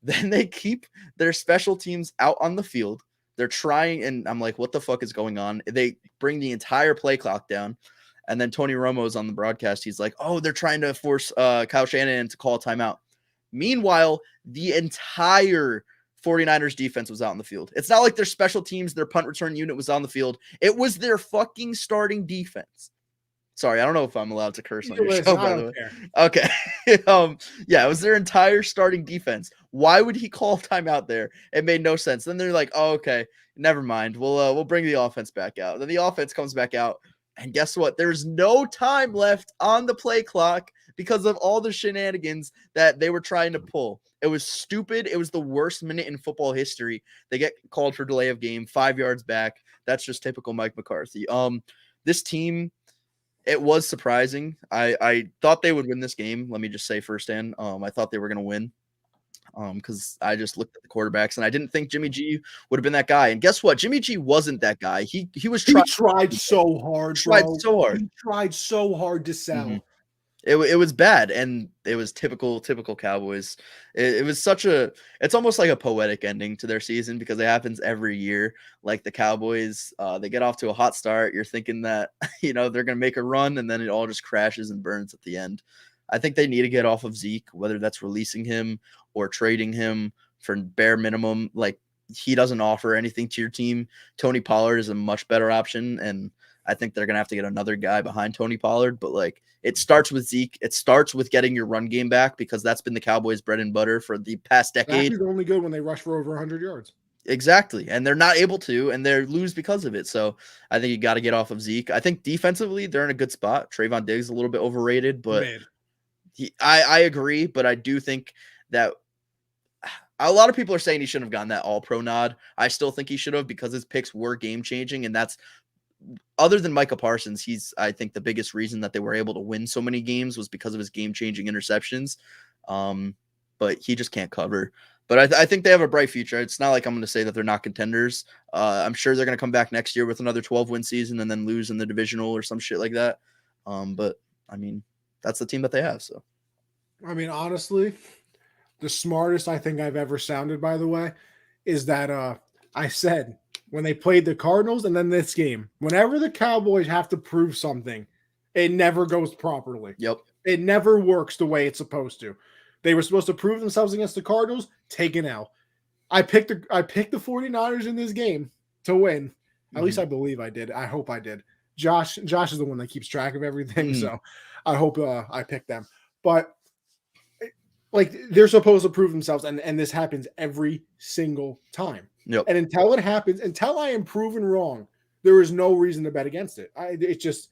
Then they keep their special teams out on the field. They're trying, and I'm like, what the fuck is going on? They bring the entire play clock down. And then Tony Romo's on the broadcast. He's like, oh, they're trying to force Kyle Shanahan to call a timeout. Meanwhile, the entire 49ers defense was out in the field. It's not like their special teams, their punt return unit was on the field. It was their fucking starting defense. Sorry, I don't know if I'm allowed to curse on your show, by the way. Okay. Yeah, it was their entire starting defense. Why would he call timeout there? It made no sense. Then they're like, oh, okay, never mind. We'll bring the offense back out. Then the offense comes back out. And guess what? There's no time left on the play clock because of all the shenanigans that they were trying to pull. It was stupid. It was the worst minute in football history. They get called for delay of game, 5 yards back. That's just typical Mike McCarthy. This team, it was surprising. I thought they would win this game. Let me just say firsthand, I thought they were going to win because I just looked at the quarterbacks and I didn't think Jimmy G would have been that guy. And guess what? Jimmy G wasn't that guy. He tried so hard, bro. He tried so hard to sell. Mm-hmm. It was bad, and it was typical Cowboys. It was it's almost like a poetic ending to their season because it happens every year. Like the Cowboys, they get off to a hot start. You're thinking that, they're going to make a run, and then it all just crashes and burns at the end. I think they need to get off of Zeke, whether that's releasing him or trading him for bare minimum. Like, he doesn't offer anything to your team. Tony Pollard is a much better option, and I think they're going to have to get another guy behind Tony Pollard, but it starts with Zeke. It starts with getting your run game back because that's been the Cowboys' bread and butter for the past decade. That's only good when they rush for over 100 yards. Exactly. And they're not able to, and they lose because of it. So I think you got to get off of Zeke. I think defensively, they're in a good spot. Trayvon Diggs is a little bit overrated, but I agree. But I do think that a lot of people are saying he shouldn't have gotten that all-pro nod. I still think he should have because his picks were game-changing, and that's other than Micah Parsons, he's, I think, the biggest reason that they were able to win so many games was because of his game-changing interceptions. But he just can't cover. But I think they have a bright future. It's not like I'm going to say that they're not contenders. I'm sure they're going to come back next year with another 12-win season and then lose in the divisional or some shit like that. But, I mean, that's the team that they have. So, I mean, honestly, the smartest I think I've ever sounded, by the way, is that I said – when they played the Cardinals and then this game, whenever the Cowboys have to prove something, it never goes properly. Yep. It never works the way it's supposed to. They were supposed to prove themselves against the Cardinals, take an L. I picked the 49ers in this game to win. At least I believe I did. I hope I did. Josh is the one that keeps track of everything, so I hope I picked them. But they're supposed to prove themselves, and this happens every single time. Yep. And until it happens, until I am proven wrong, there is no reason to bet against it. It just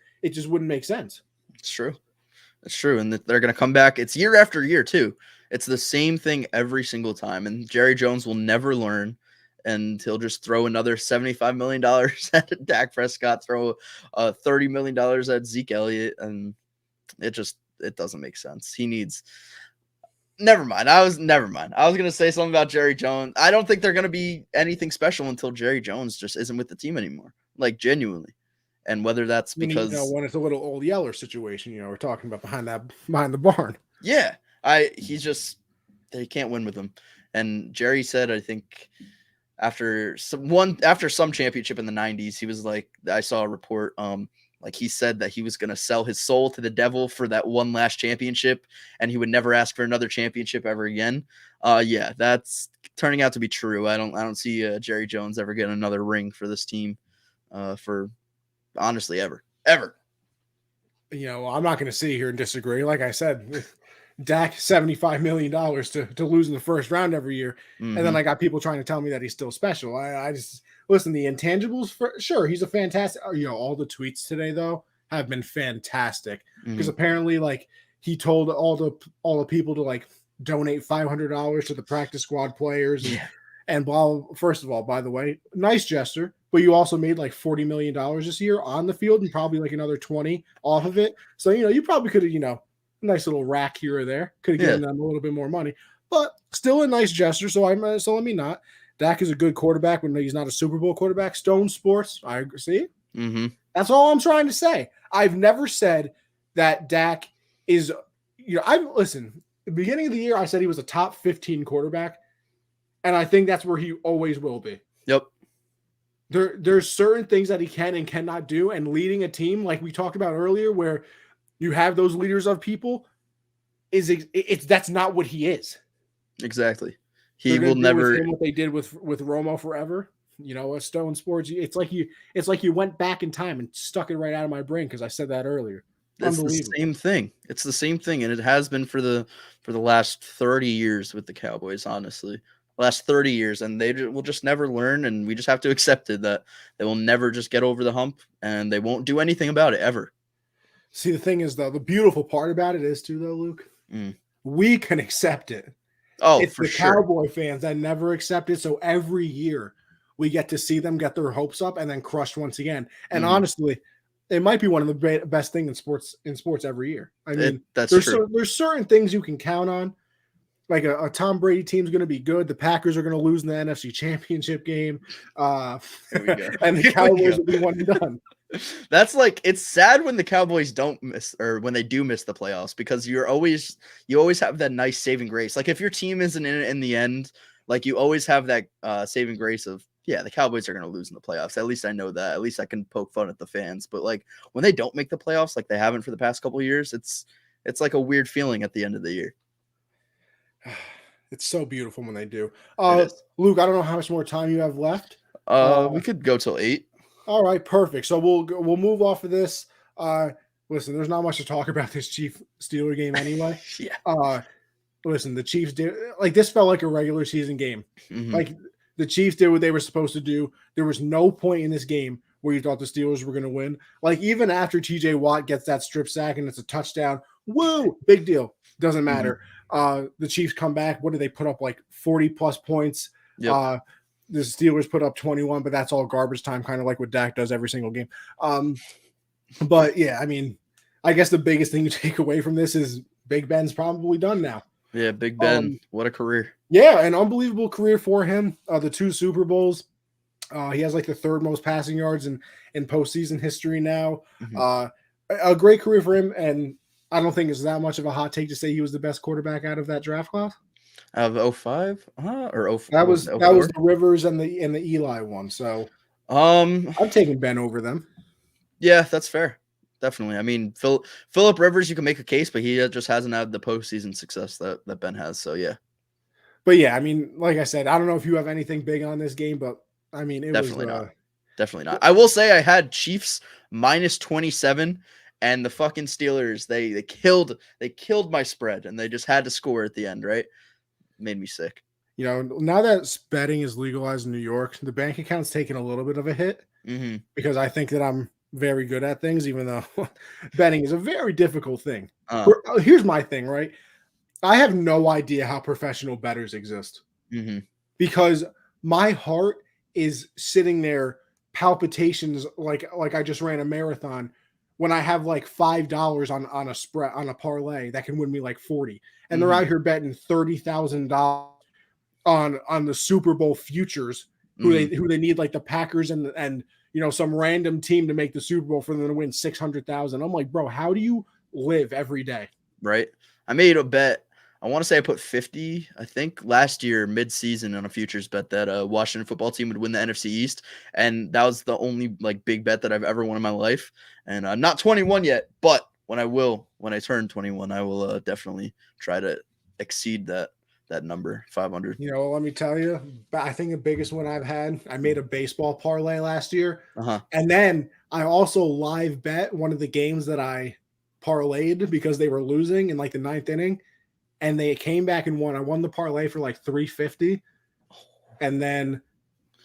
wouldn't make sense. It's true. It's true. And they're going to come back. It's year after year too. It's the same thing every single time. And Jerry Jones will never learn, and he'll just throw another $75 million at Dak Prescott, throw $30 million at Zeke Elliott. And it doesn't make sense. He needs, Never mind. I was going to say something about Jerry Jones. I don't think they're going to be anything special until Jerry Jones just isn't with the team anymore. Like, genuinely. And whether that's because when it's a little old Yeller situation, we're talking about behind the barn. Yeah. They can't win with him. And Jerry said, I think after some championship in the 90s, he was like, I saw a report, he said that he was going to sell his soul to the devil for that one last championship, and he would never ask for another championship ever again. Yeah, that's turning out to be true. I don't see Jerry Jones ever getting another ring for this team for honestly ever. I'm not going to sit here and disagree. Like I said, Dak $75 million to lose in the first round every year, and then I got people trying to tell me that he's still special. I just listen, the intangibles, for sure, he's a fantastic. All the tweets today though have been fantastic because apparently, he told all the people to donate $500 to the practice squad players and blah. First of all, by the way, nice gesture. but you also made like $40 million this year on the field and probably like another 20 off of it. So, you probably could have, nice little rack here or there, could have given them a little bit more money, but still a nice gesture. So let me not. Dak is a good quarterback when he's not a Super Bowl quarterback. Stone Sports, I see. Mm-hmm. That's all I'm trying to say. I've never said that Dak is, listen, the beginning of the year, I said he was a top 15 quarterback, and I think that's where he always will be. Yep. There's certain things that he can and cannot do, and leading a team, like we talked about earlier, where you have those leaders of people, that's not what he is. Exactly. He will never do what they did with Romo forever. A Stone Sports. It's like you went back in time and stuck it right out of my brain because I said that earlier. It's the same thing. It's the same thing, and it has been for the last 30 years with the Cowboys. Honestly, last 30 years, and they will just never learn, and we just have to accept it that they will never just get over the hump, and they won't do anything about it ever. See, the thing is, though, the beautiful part about it is, too, though, Luke, we can accept it. Oh, it's for the sure. Cowboy fans that never accept it. So every year we get to see them get their hopes up and then crushed once again. And honestly, it might be one of the best things in sports every year. I mean, there's certain things you can count on. Like a Tom Brady team's going to be good. The Packers are going to lose in the NFC Championship game. And the Cowboys will be one and done. That's it's sad when the Cowboys don't miss, or when they do miss the playoffs, because you always have that nice saving grace. Like if your team isn't in it in the end, like you always have that saving grace of, the Cowboys are going to lose in the playoffs. At least I know that. At least I can poke fun at the fans. But like when they don't make the playoffs, like they haven't for the past couple of years, it's like a weird feeling at the end of the year. It's so beautiful when they do. Luke, I don't know how much more time you have left. We could go till 8. All right, perfect. So we'll move off of this. Listen, there's not much to talk about this Chiefs-Steeler game anyway. Listen, the Chiefs did this felt like a regular season game. Mm-hmm. Like the Chiefs did what they were supposed to do. There was no point in this game where you thought the Steelers were going to win. Like even after TJ Watt gets that strip sack and it's a touchdown, woo, big deal. Doesn't matter. The Chiefs come back. What did they put up? Like 40 plus points. Yep. The Steelers put up 21, but that's all garbage time, kind of like what Dak does every single game. But yeah, I mean, I guess the biggest thing you take away from this is Big Ben's probably done now. Yeah, Big Ben, what a career. Yeah, an unbelievable career for him. The 2 Super Bowls. He has like the 3rd most passing yards in postseason history now. A great career for him, and I don't think it's that much of a hot take to say he was the best quarterback out of that draft class. Out of 05? Or 04? That was the Rivers and the Eli one. So I'm taking Ben over them. Yeah, that's fair. Definitely. I mean, Phillip Rivers, you can make a case, but he just hasn't had the postseason success that Ben has. So yeah. But yeah, I mean, like I said, I don't know if you have anything big on this game, but I mean, it definitely was not. Definitely not. I will say I had Chiefs minus 27, and the fucking Steelers, they killed my spread, and they just had to score at the end, right? Made me sick. Now that betting is legalized in New York, the bank account's taking a little bit of a hit because I think that I'm very good at things, even though betting is a very difficult thing. Here's my thing, right? I have no idea how professional bettors exist because my heart is sitting there, palpitations like I just ran a marathon when I have like $5 on a spread on a parlay that can win me like 40, and they're out here betting $30,000 on the Super Bowl futures who they need, like the Packers and some random team to make the Super Bowl for them to win 600,000. I'm like, bro, how do you live every day? Right. I made a bet. I want to say I put 50, I think last year mid-season on a futures bet that Washington football team would win the NFC East, and that was the only like big bet that I've ever won in my life. And I'm not 21 yet, but when I turn 21, I will definitely try to exceed that number, 500. Let me tell you, I think the biggest one I've had, I made a baseball parlay last year, and then I also live bet one of the games that I parlayed because they were losing in like the 9th inning. And they came back and won. I won the parlay for like $350. And then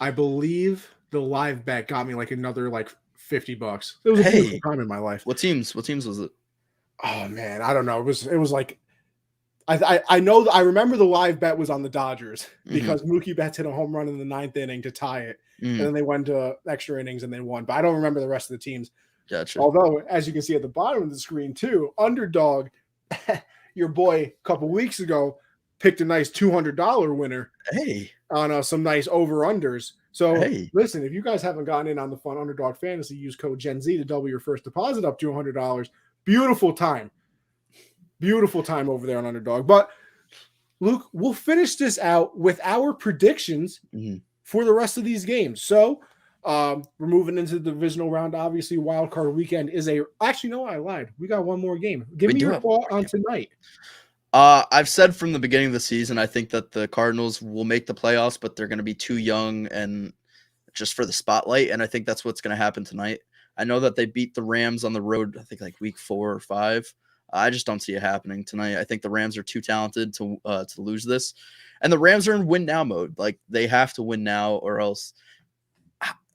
I believe the live bet got me like another like $50. It was a beautiful time in my life. What teams was it? Oh man, I don't know. It was like I know I remember the live bet was on the Dodgers because Mookie Betts hit a home run in the 9th inning to tie it, and then they went to extra innings and they won. But I don't remember the rest of the teams. Gotcha. Although, as you can see at the bottom of the screen too, Underdog, your boy, a couple weeks ago picked a nice $200 winner. Hey, on some nice over-unders. So hey, listen, if you guys haven't gotten in on the fun Underdog Fantasy, use code Gen Z to double your first deposit up to $100. Beautiful time over there on Underdog. But Luke, we'll finish this out with our predictions for the rest of these games. So we're moving into the divisional round. Obviously, wild card weekend is actually, no, I lied. We got one more game. Give me your thought on tonight. I've said from the beginning of the season, I think that the Cardinals will make the playoffs, but they're going to be too young and just for the spotlight. And I think that's what's going to happen tonight. I know that they beat the Rams on the road, I think like week 4 or 5. I just don't see it happening tonight. I think the Rams are too talented to lose this. And the Rams are in win now mode. Like they have to win now or else.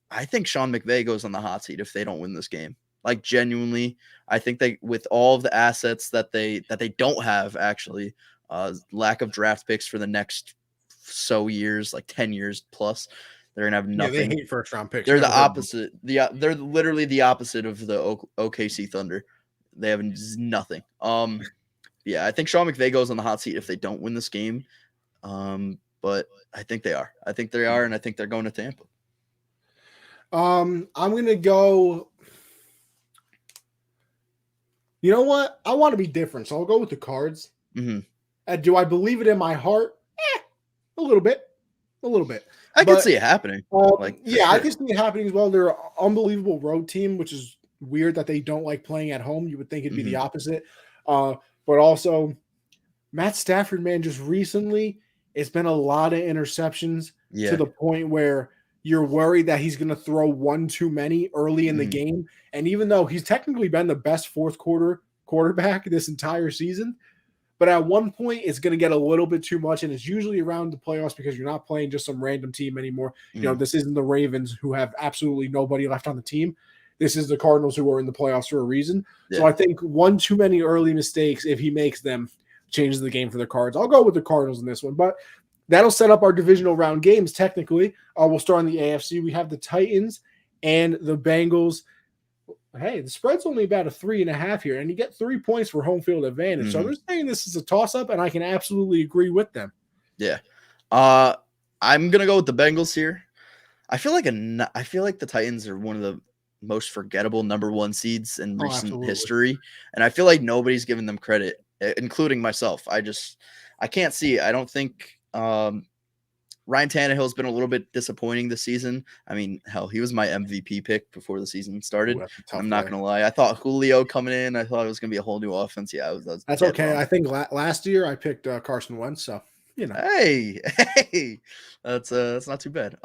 I think Sean McVay goes on the hot seat if they don't win this game. Like genuinely, I think they, with all of the assets that they don't have, actually, lack of draft picks for the next so years, like 10 years plus, they're gonna have nothing. Yeah, they hate first round picks. They're the opposite. They're literally the opposite of the OKC Thunder. They have nothing. Yeah, I think Sean McVay goes on the hot seat if they don't win this game. But I think they are. I think they are, and I think they're going to Tampa. I'm gonna go. You know what? I want to be different, so I'll go with the Cards. Do I believe it in my heart? A little bit. I can see it happening. I can see it happening as well. They're an unbelievable road team, which is weird that they don't like playing at home. You would think it'd be the opposite. But also, Matt Stafford, man, just recently, it's been a lot of interceptions to the point where you're worried that he's going to throw one too many early in the game. And even though he's technically been the best fourth quarter quarterback this entire season, but at one point it's going to get a little bit too much. And it's usually around the playoffs because you're not playing just some random team anymore. You know, this isn't the Ravens who have absolutely nobody left on the team. This is the Cardinals who are in the playoffs for a reason. So I think one too many early mistakes, if he makes them, changes the game for the Cards. I'll go with the Cardinals in this one, but that'll set up our divisional round games. Technically, we'll start on the AFC. We have the Titans and the Bengals. Hey, the spread's only about a 3.5 here, and you get 3 points for home field advantage. So they're saying this is a toss-up, and I can absolutely agree with them. Yeah, I'm gonna go with the Bengals here. I feel like the Titans are one of the most forgettable number 1 seeds in recent history, and I feel like nobody's giving them credit, including myself. I can't see it. I don't think. Ryan Tannehill's been a little bit disappointing this season. I mean, hell, he was my MVP pick before the season started. I'm not going to lie. I thought Julio coming in, I thought it was going to be a whole new offense. Yeah, that's okay. Wrong. I think last year I picked Carson Wentz, so, you know. Hey, that's not too bad.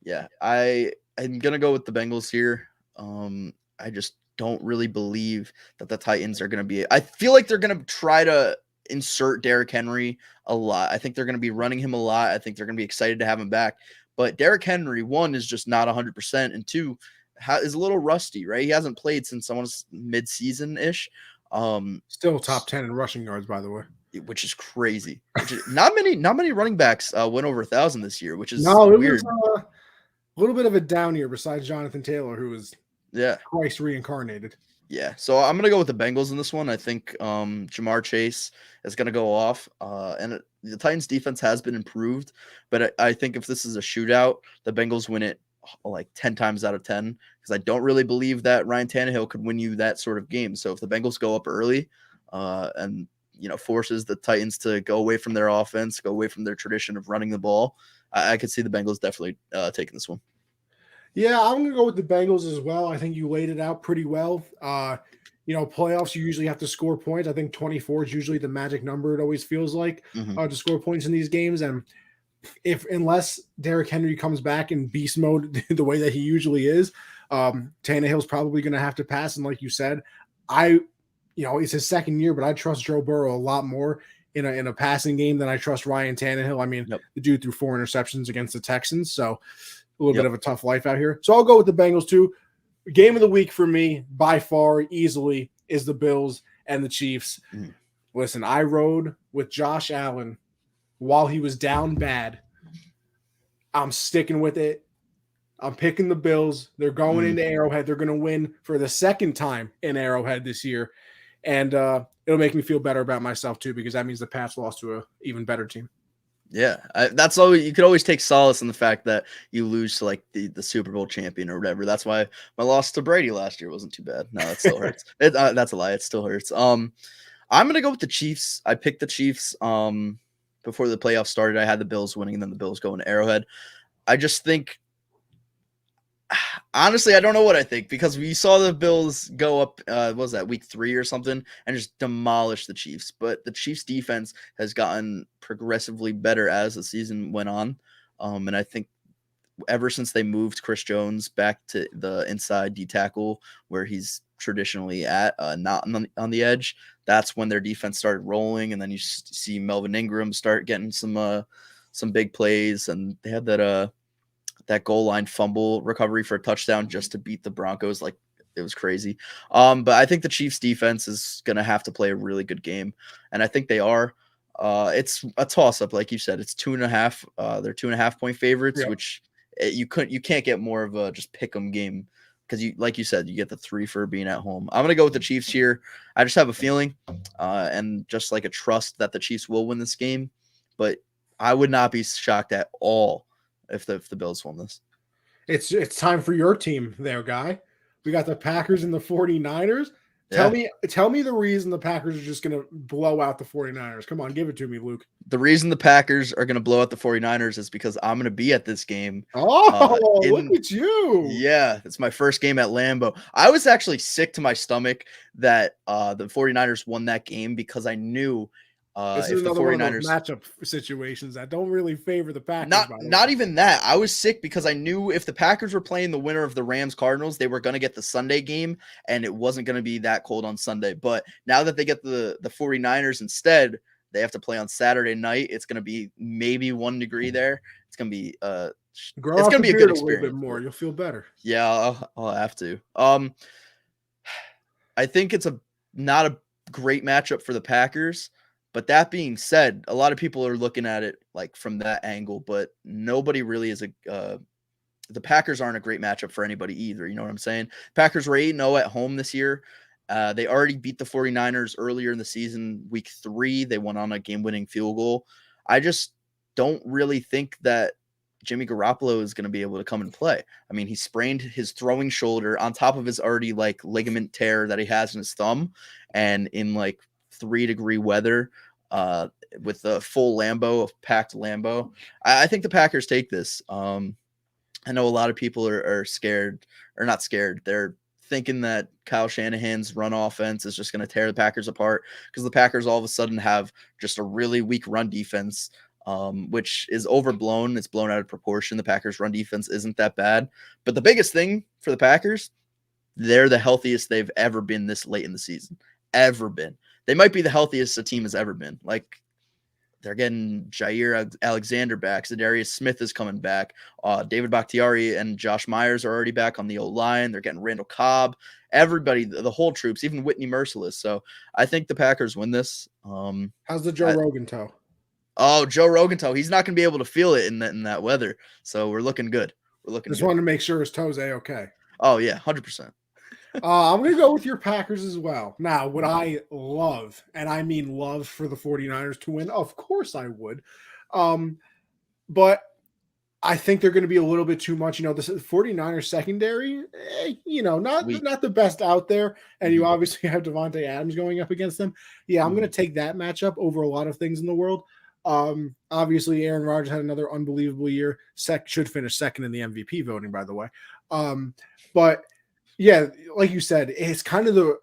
Yeah, I'm going to go with the Bengals here. I just don't really believe that the Titans are going to be – I feel like they're going to try to insert Derrick Henry a lot. I think they're going to be running him a lot. I think they're going to be excited to have him back. But Derrick Henry, 1, is just not 100%, and 2, is a little rusty, right? He hasn't played since almost mid-season-ish. Still top 10 in rushing yards, by the way. Which is crazy. Not many running backs went over 1,000 this year, which is weird. It was a little bit of a down year besides Jonathan Taylor, who was Christ reincarnated. Yeah, so I'm going to go with the Bengals in this one. I think Jamar Chase is going to go off. And the Titans' defense has been improved. But I think if this is a shootout, the Bengals win it like 10 times out of 10. Because I don't really believe that Ryan Tannehill could win you that sort of game. So if the Bengals go up early and, forces the Titans to go away from their offense, go away from their tradition of running the ball, I could see the Bengals definitely taking this one. Yeah, I'm going to go with the Bengals as well. I think you laid it out pretty well. Playoffs, you usually have to score points. I think 24 is usually the magic number, it always feels like, to score points in these games. And unless Derrick Henry comes back in beast mode the way that he usually is, Tannehill's probably going to have to pass. And like you said, it's his second year, but I trust Joe Burrow a lot more in a passing game than I trust Ryan Tannehill. I mean, the dude threw 4 interceptions against the Texans, so a little bit of a tough life out here. So I'll go with the Bengals too. Game of the week for me, by far, easily, is the Bills and the Chiefs. Listen, I rode with Josh Allen while he was down bad. I'm sticking with it. I'm picking the Bills. They're going into Arrowhead. They're going to win for the second time in Arrowhead this year. And it'll make me feel better about myself, too, because that means the Pats lost to an even better team. Yeah, that's all. You could always take solace in the fact that you lose to like the Super Bowl champion or whatever. That's why my loss to Brady last year wasn't too bad. No, that still hurts. That's a lie. It still hurts. I'm gonna go with the Chiefs. I picked the Chiefs. Before the playoffs started, I had the Bills winning, and then the Bills going to Arrowhead. I just think, honestly, I don't know what I think because we saw the Bills go up, what was that, week 3 or something, and just demolish the Chiefs. But the Chiefs defense has gotten progressively better as the season went on. And I think ever since they moved Chris Jones back to the inside D tackle where he's traditionally at, not on the edge, that's when their defense started rolling. And then you see Melvin Ingram start getting some big plays, and they had that goal line fumble recovery for a touchdown just to beat the Broncos. Like, it was crazy. But I think the Chiefs defense is going to have to play a really good game. And I think they are. It's a toss up. Like you said, it's 2.5. They're 2.5 point favorites, Yeah. which you can't get more of a just pick 'em game. Cause like you said, you get the 3 for being at home. I'm going to go with the Chiefs here. I just have a feeling, and just like a trust that the Chiefs will win this game, but I would not be shocked at all if the Bills won this. It's time for your team there, guy. We got the Packers and the 49ers. Yeah. Tell me the reason the Packers are just going to blow out the 49ers. Come on, give it to me, Luke. The reason the Packers are going to blow out the 49ers is because I'm going to be at this game. Oh, look at you. Yeah, it's my first game at Lambeau. I was actually sick to my stomach that the 49ers won that game because I knew this is another one of those matchup situations that don't really favor the Packers. Not even that. I was sick because I knew if the Packers were playing the winner of the Rams-Cardinals, they were going to get the Sunday game, and it wasn't going to be that cold on Sunday. But now that they get the 49ers instead, they have to play on Saturday night. It's going to be maybe 1 degree there. It's going to be it's going to be a good experience. A little bit more, you'll feel better. Yeah, I'll have to. I think it's not a great matchup for the Packers. But that being said, a lot of people are looking at it like from that angle, but nobody really is the Packers aren't a great matchup for anybody either. You know what I'm saying? Packers were 8-0 at home this year. They already beat the 49ers earlier in the season, week 3. They went on a game-winning field goal. I just don't really think that Jimmy Garoppolo is going to be able to come and play. I mean, he sprained his throwing shoulder on top of his already like ligament tear that he has in his thumb, and in like 3-degree weather, with the full packed Lambeau. I think the Packers take this. I know a lot of people are scared, or not scared. They're thinking that Kyle Shanahan's run offense is just going to tear the Packers apart because the Packers all of a sudden have just a really weak run defense, which is overblown. It's blown out of proportion. The Packers run defense isn't that bad. But the biggest thing for the Packers, they're the healthiest they've ever been this late in the season. Ever been. They might be the healthiest a team has ever been. Like, they're getting Jair Alexander back. Zadarius Smith is coming back. David Bakhtiari and Josh Myers are already back on the O-line. They're getting Randall Cobb. Everybody, the whole troops, even Whitney Merciless. So I think the Packers win this. How's the Joe Rogan toe? Oh, Joe Rogan toe. He's not going to be able to feel it in that weather. So we're looking good. Just wanted to make sure his toe's A-okay. Oh, yeah, 100%. I'm going to go with your Packers as well. Now, would I love, and I mean love, for the 49ers to win? Of course I would. But I think they're going to be a little bit too much. You know, the 49ers secondary, not the best out there. And you obviously have Devontae Adams going up against them. Yeah, I'm going to take that matchup over a lot of things in the world. Obviously, Aaron Rodgers had another unbelievable year. Should finish second in the MVP voting, by the way. But yeah, like you said, it's kind of the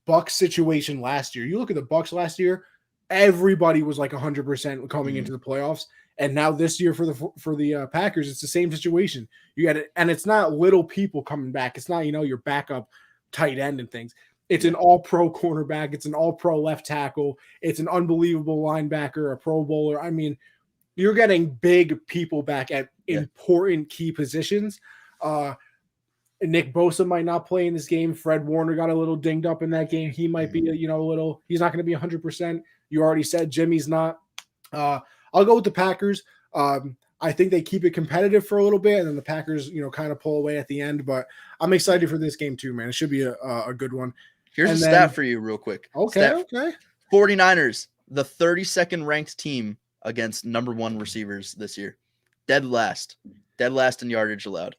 Bucs situation last year. You look at the Bucs last year, everybody was like 100% coming into the playoffs, and now this year for the Packers, it's the same situation. You got it, and it's not little people coming back. It's not your backup tight end and things. It's an all-pro cornerback. It's an all-pro left tackle. It's an unbelievable linebacker, a Pro Bowler. I mean, you're getting big people back at important key positions. Nick Bosa might not play in this game. Fred Warner got a little dinged up in that game. He might be, a little. He's not going to be 100%. You already said Jimmy's not. I'll go with the Packers. I think they keep it competitive for a little bit, and then the Packers, kind of pull away at the end. But I'm excited for this game too, man. It should be a good one. Here's a stat for you real quick. Okay. 49ers, the 32nd ranked team against number 1 receivers this year. Dead last in yardage allowed.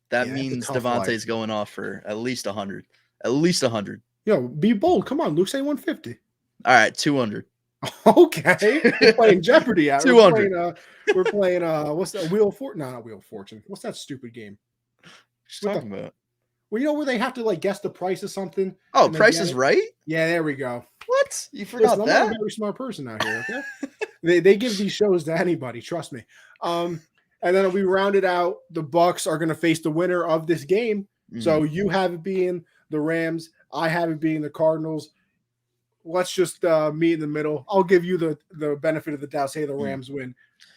That means Devontae's going off for at least 100. At least 100. Yo, be bold. Come on, Luke, say 150. All right, 200. Okay. We're playing Jeopardy out. 200. We're playing what's that? Wheel of Fortune? No, not Wheel of Fortune. What's that stupid game? What are you talking about? Well, where they have to guess the price of something. Oh, Price is Right? Yeah, there we go. What? You forgot that? I'm not a very smart person out here, okay? they give these shows to anybody, trust me. And then we rounded out, the Bucks are going to face the winner of this game. Mm-hmm. So you have it being the Rams, I have it being the Cardinals. Let's just meet in the middle. I'll give you the benefit of the doubt. Say the Rams win.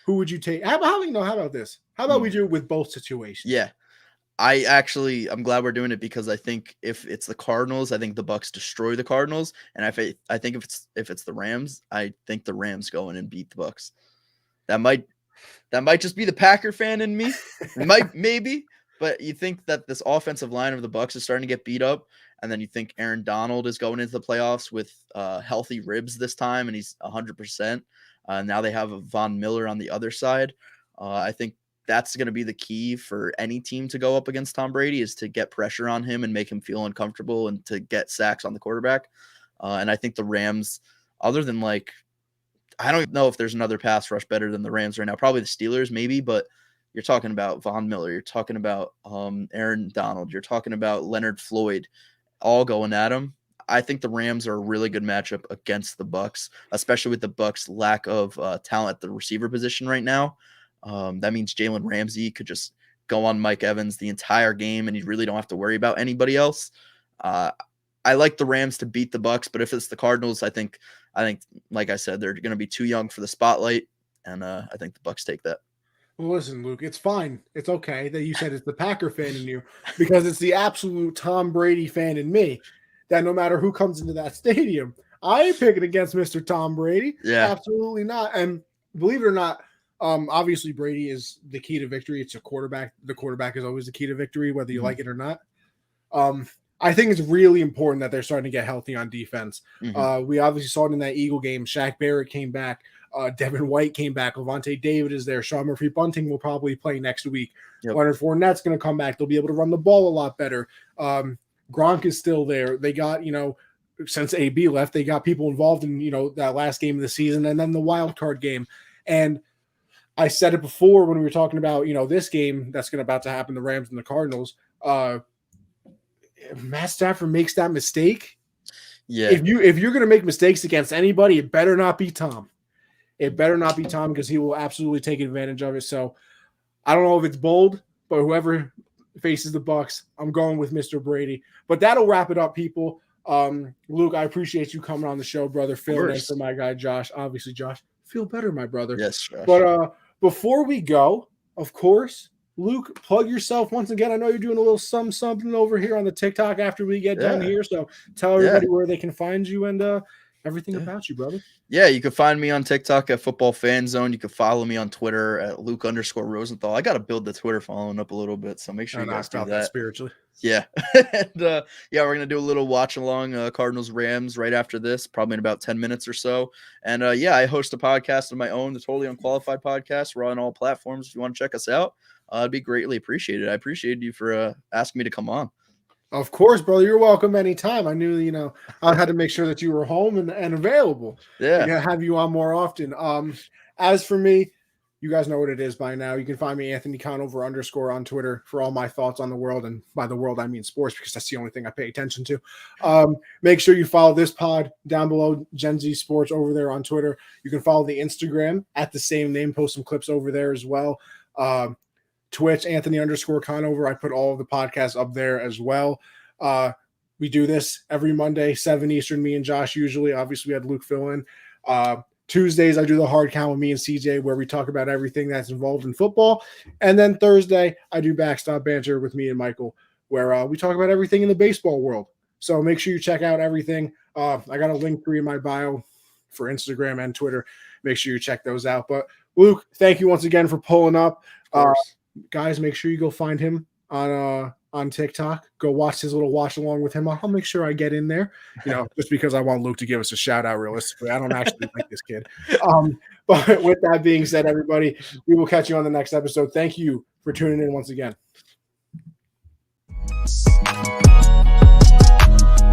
Who would you take? How about this? How about we do it with both situations? Yeah. I'm glad we're doing it because I think if it's the Cardinals, I think the Bucks destroy the Cardinals, and I think if it's the Rams, I think the Rams go in and beat the Bucks. That might just be the Packer fan in me. Maybe, but you think that this offensive line of the Bucks is starting to get beat up, and then you think Aaron Donald is going into the playoffs with healthy ribs this time, and he's 100%. Now they have a Von Miller on the other side. I think that's going to be the key for any team to go up against Tom Brady, is to get pressure on him and make him feel uncomfortable and to get sacks on the quarterback. And I think the Rams, other than I don't know if there's another pass rush better than the Rams right now. Probably the Steelers, maybe, but you're talking about Von Miller. You're talking about Aaron Donald. You're talking about Leonard Floyd, all going at him. I think the Rams are a really good matchup against the Bucks, especially with the Bucks' lack of talent at the receiver position right now. That means Jalen Ramsey could just go on Mike Evans the entire game, and you really don't have to worry about anybody else. I like the Rams to beat the Bucks, but if it's the Cardinals, I think, like I said, they're going to be too young for the spotlight, and I think the Bucks take that. Well, listen, Luke, it's fine. It's okay that you said it's the Packer fan in you, because it's the absolute Tom Brady fan in me that no matter who comes into that stadium, I ain't picking against Mr. Tom Brady. Yeah, absolutely not. And believe it or not, obviously Brady is the key to victory. It's a quarterback. The quarterback is always the key to victory, whether you like it or not. I think it's really important that they're starting to get healthy on defense. Mm-hmm. We obviously saw it in that Eagle game. Shaq Barrett came back. Devin White came back. Levante David is there. Sean Murphy-Bunting will probably play next week. Yep. Leonard Fournette's going to come back. They'll be able to run the ball a lot better. Gronk is still there. They got, since AB left, they got people involved in, that last game of the season and then the wild card game. And I said it before when we were talking about, this game that's about to happen, the Rams and the Cardinals. Matt Stafford makes that mistake. Yeah. If you're going to make mistakes against anybody, it better not be Tom. It better not be Tom, because he will absolutely take advantage of it. So I don't know if it's bold, but whoever faces the Bucks, I'm going with Mr. Brady. But that'll wrap it up, people. Luke, I appreciate you coming on the show, brother. Filling in for my guy Josh. Obviously, Josh, feel better, my brother. Yes, Josh. But before we go, of course, Luke, plug yourself once again. I know you're doing a little something over here on the TikTok after we get done here. So tell everybody where they can find you and everything about you, brother. Yeah, you can find me on TikTok at Football Fan Zone. You can follow me on Twitter at Luke_Rosenthal. I got to build the Twitter following up a little bit, so make sure you guys do that spiritually. Yeah. And we're going to do a little watch along Cardinals Rams right after this, probably in about 10 minutes or so. And I host a podcast of my own, the Totally Unqualified podcast. We're on all platforms. If you want to check us out, it'd be greatly appreciated. I appreciate you for asking me to come on. Of course, brother. You're welcome anytime. I knew, I had to make sure that you were home and available. Yeah. To have you on more often. As for me, you guys know what it is by now. You can find me Anthony Conover _ on Twitter for all my thoughts on the world. And by the world, I mean sports, because that's the only thing I pay attention to. Make sure you follow this pod down below, Gen Z Sports, over there on Twitter. You can follow the Instagram at the same name, post some clips over there as well. Twitch, Anthony _Conover. I put all of the podcasts up there as well. We do this every Monday, 7 Eastern, me and Josh usually. Obviously, we had Luke fill in. Tuesdays, I do the hard count with me and CJ, where we talk about everything that's involved in football. And then Thursday, I do backstop banter with me and Michael, where we talk about everything in the baseball world. So make sure you check out everything. I got a link in my bio for Instagram and Twitter. Make sure you check those out. But Luke, thank you once again for pulling up. Guys, make sure you go find him on TikTok. Go watch his little watch along with him. I'll make sure I get in there, just because I want Luke to give us a shout out. Realistically, I don't actually like this kid. But with that being said, everybody, we will catch you on the next episode. Thank you for tuning in once again.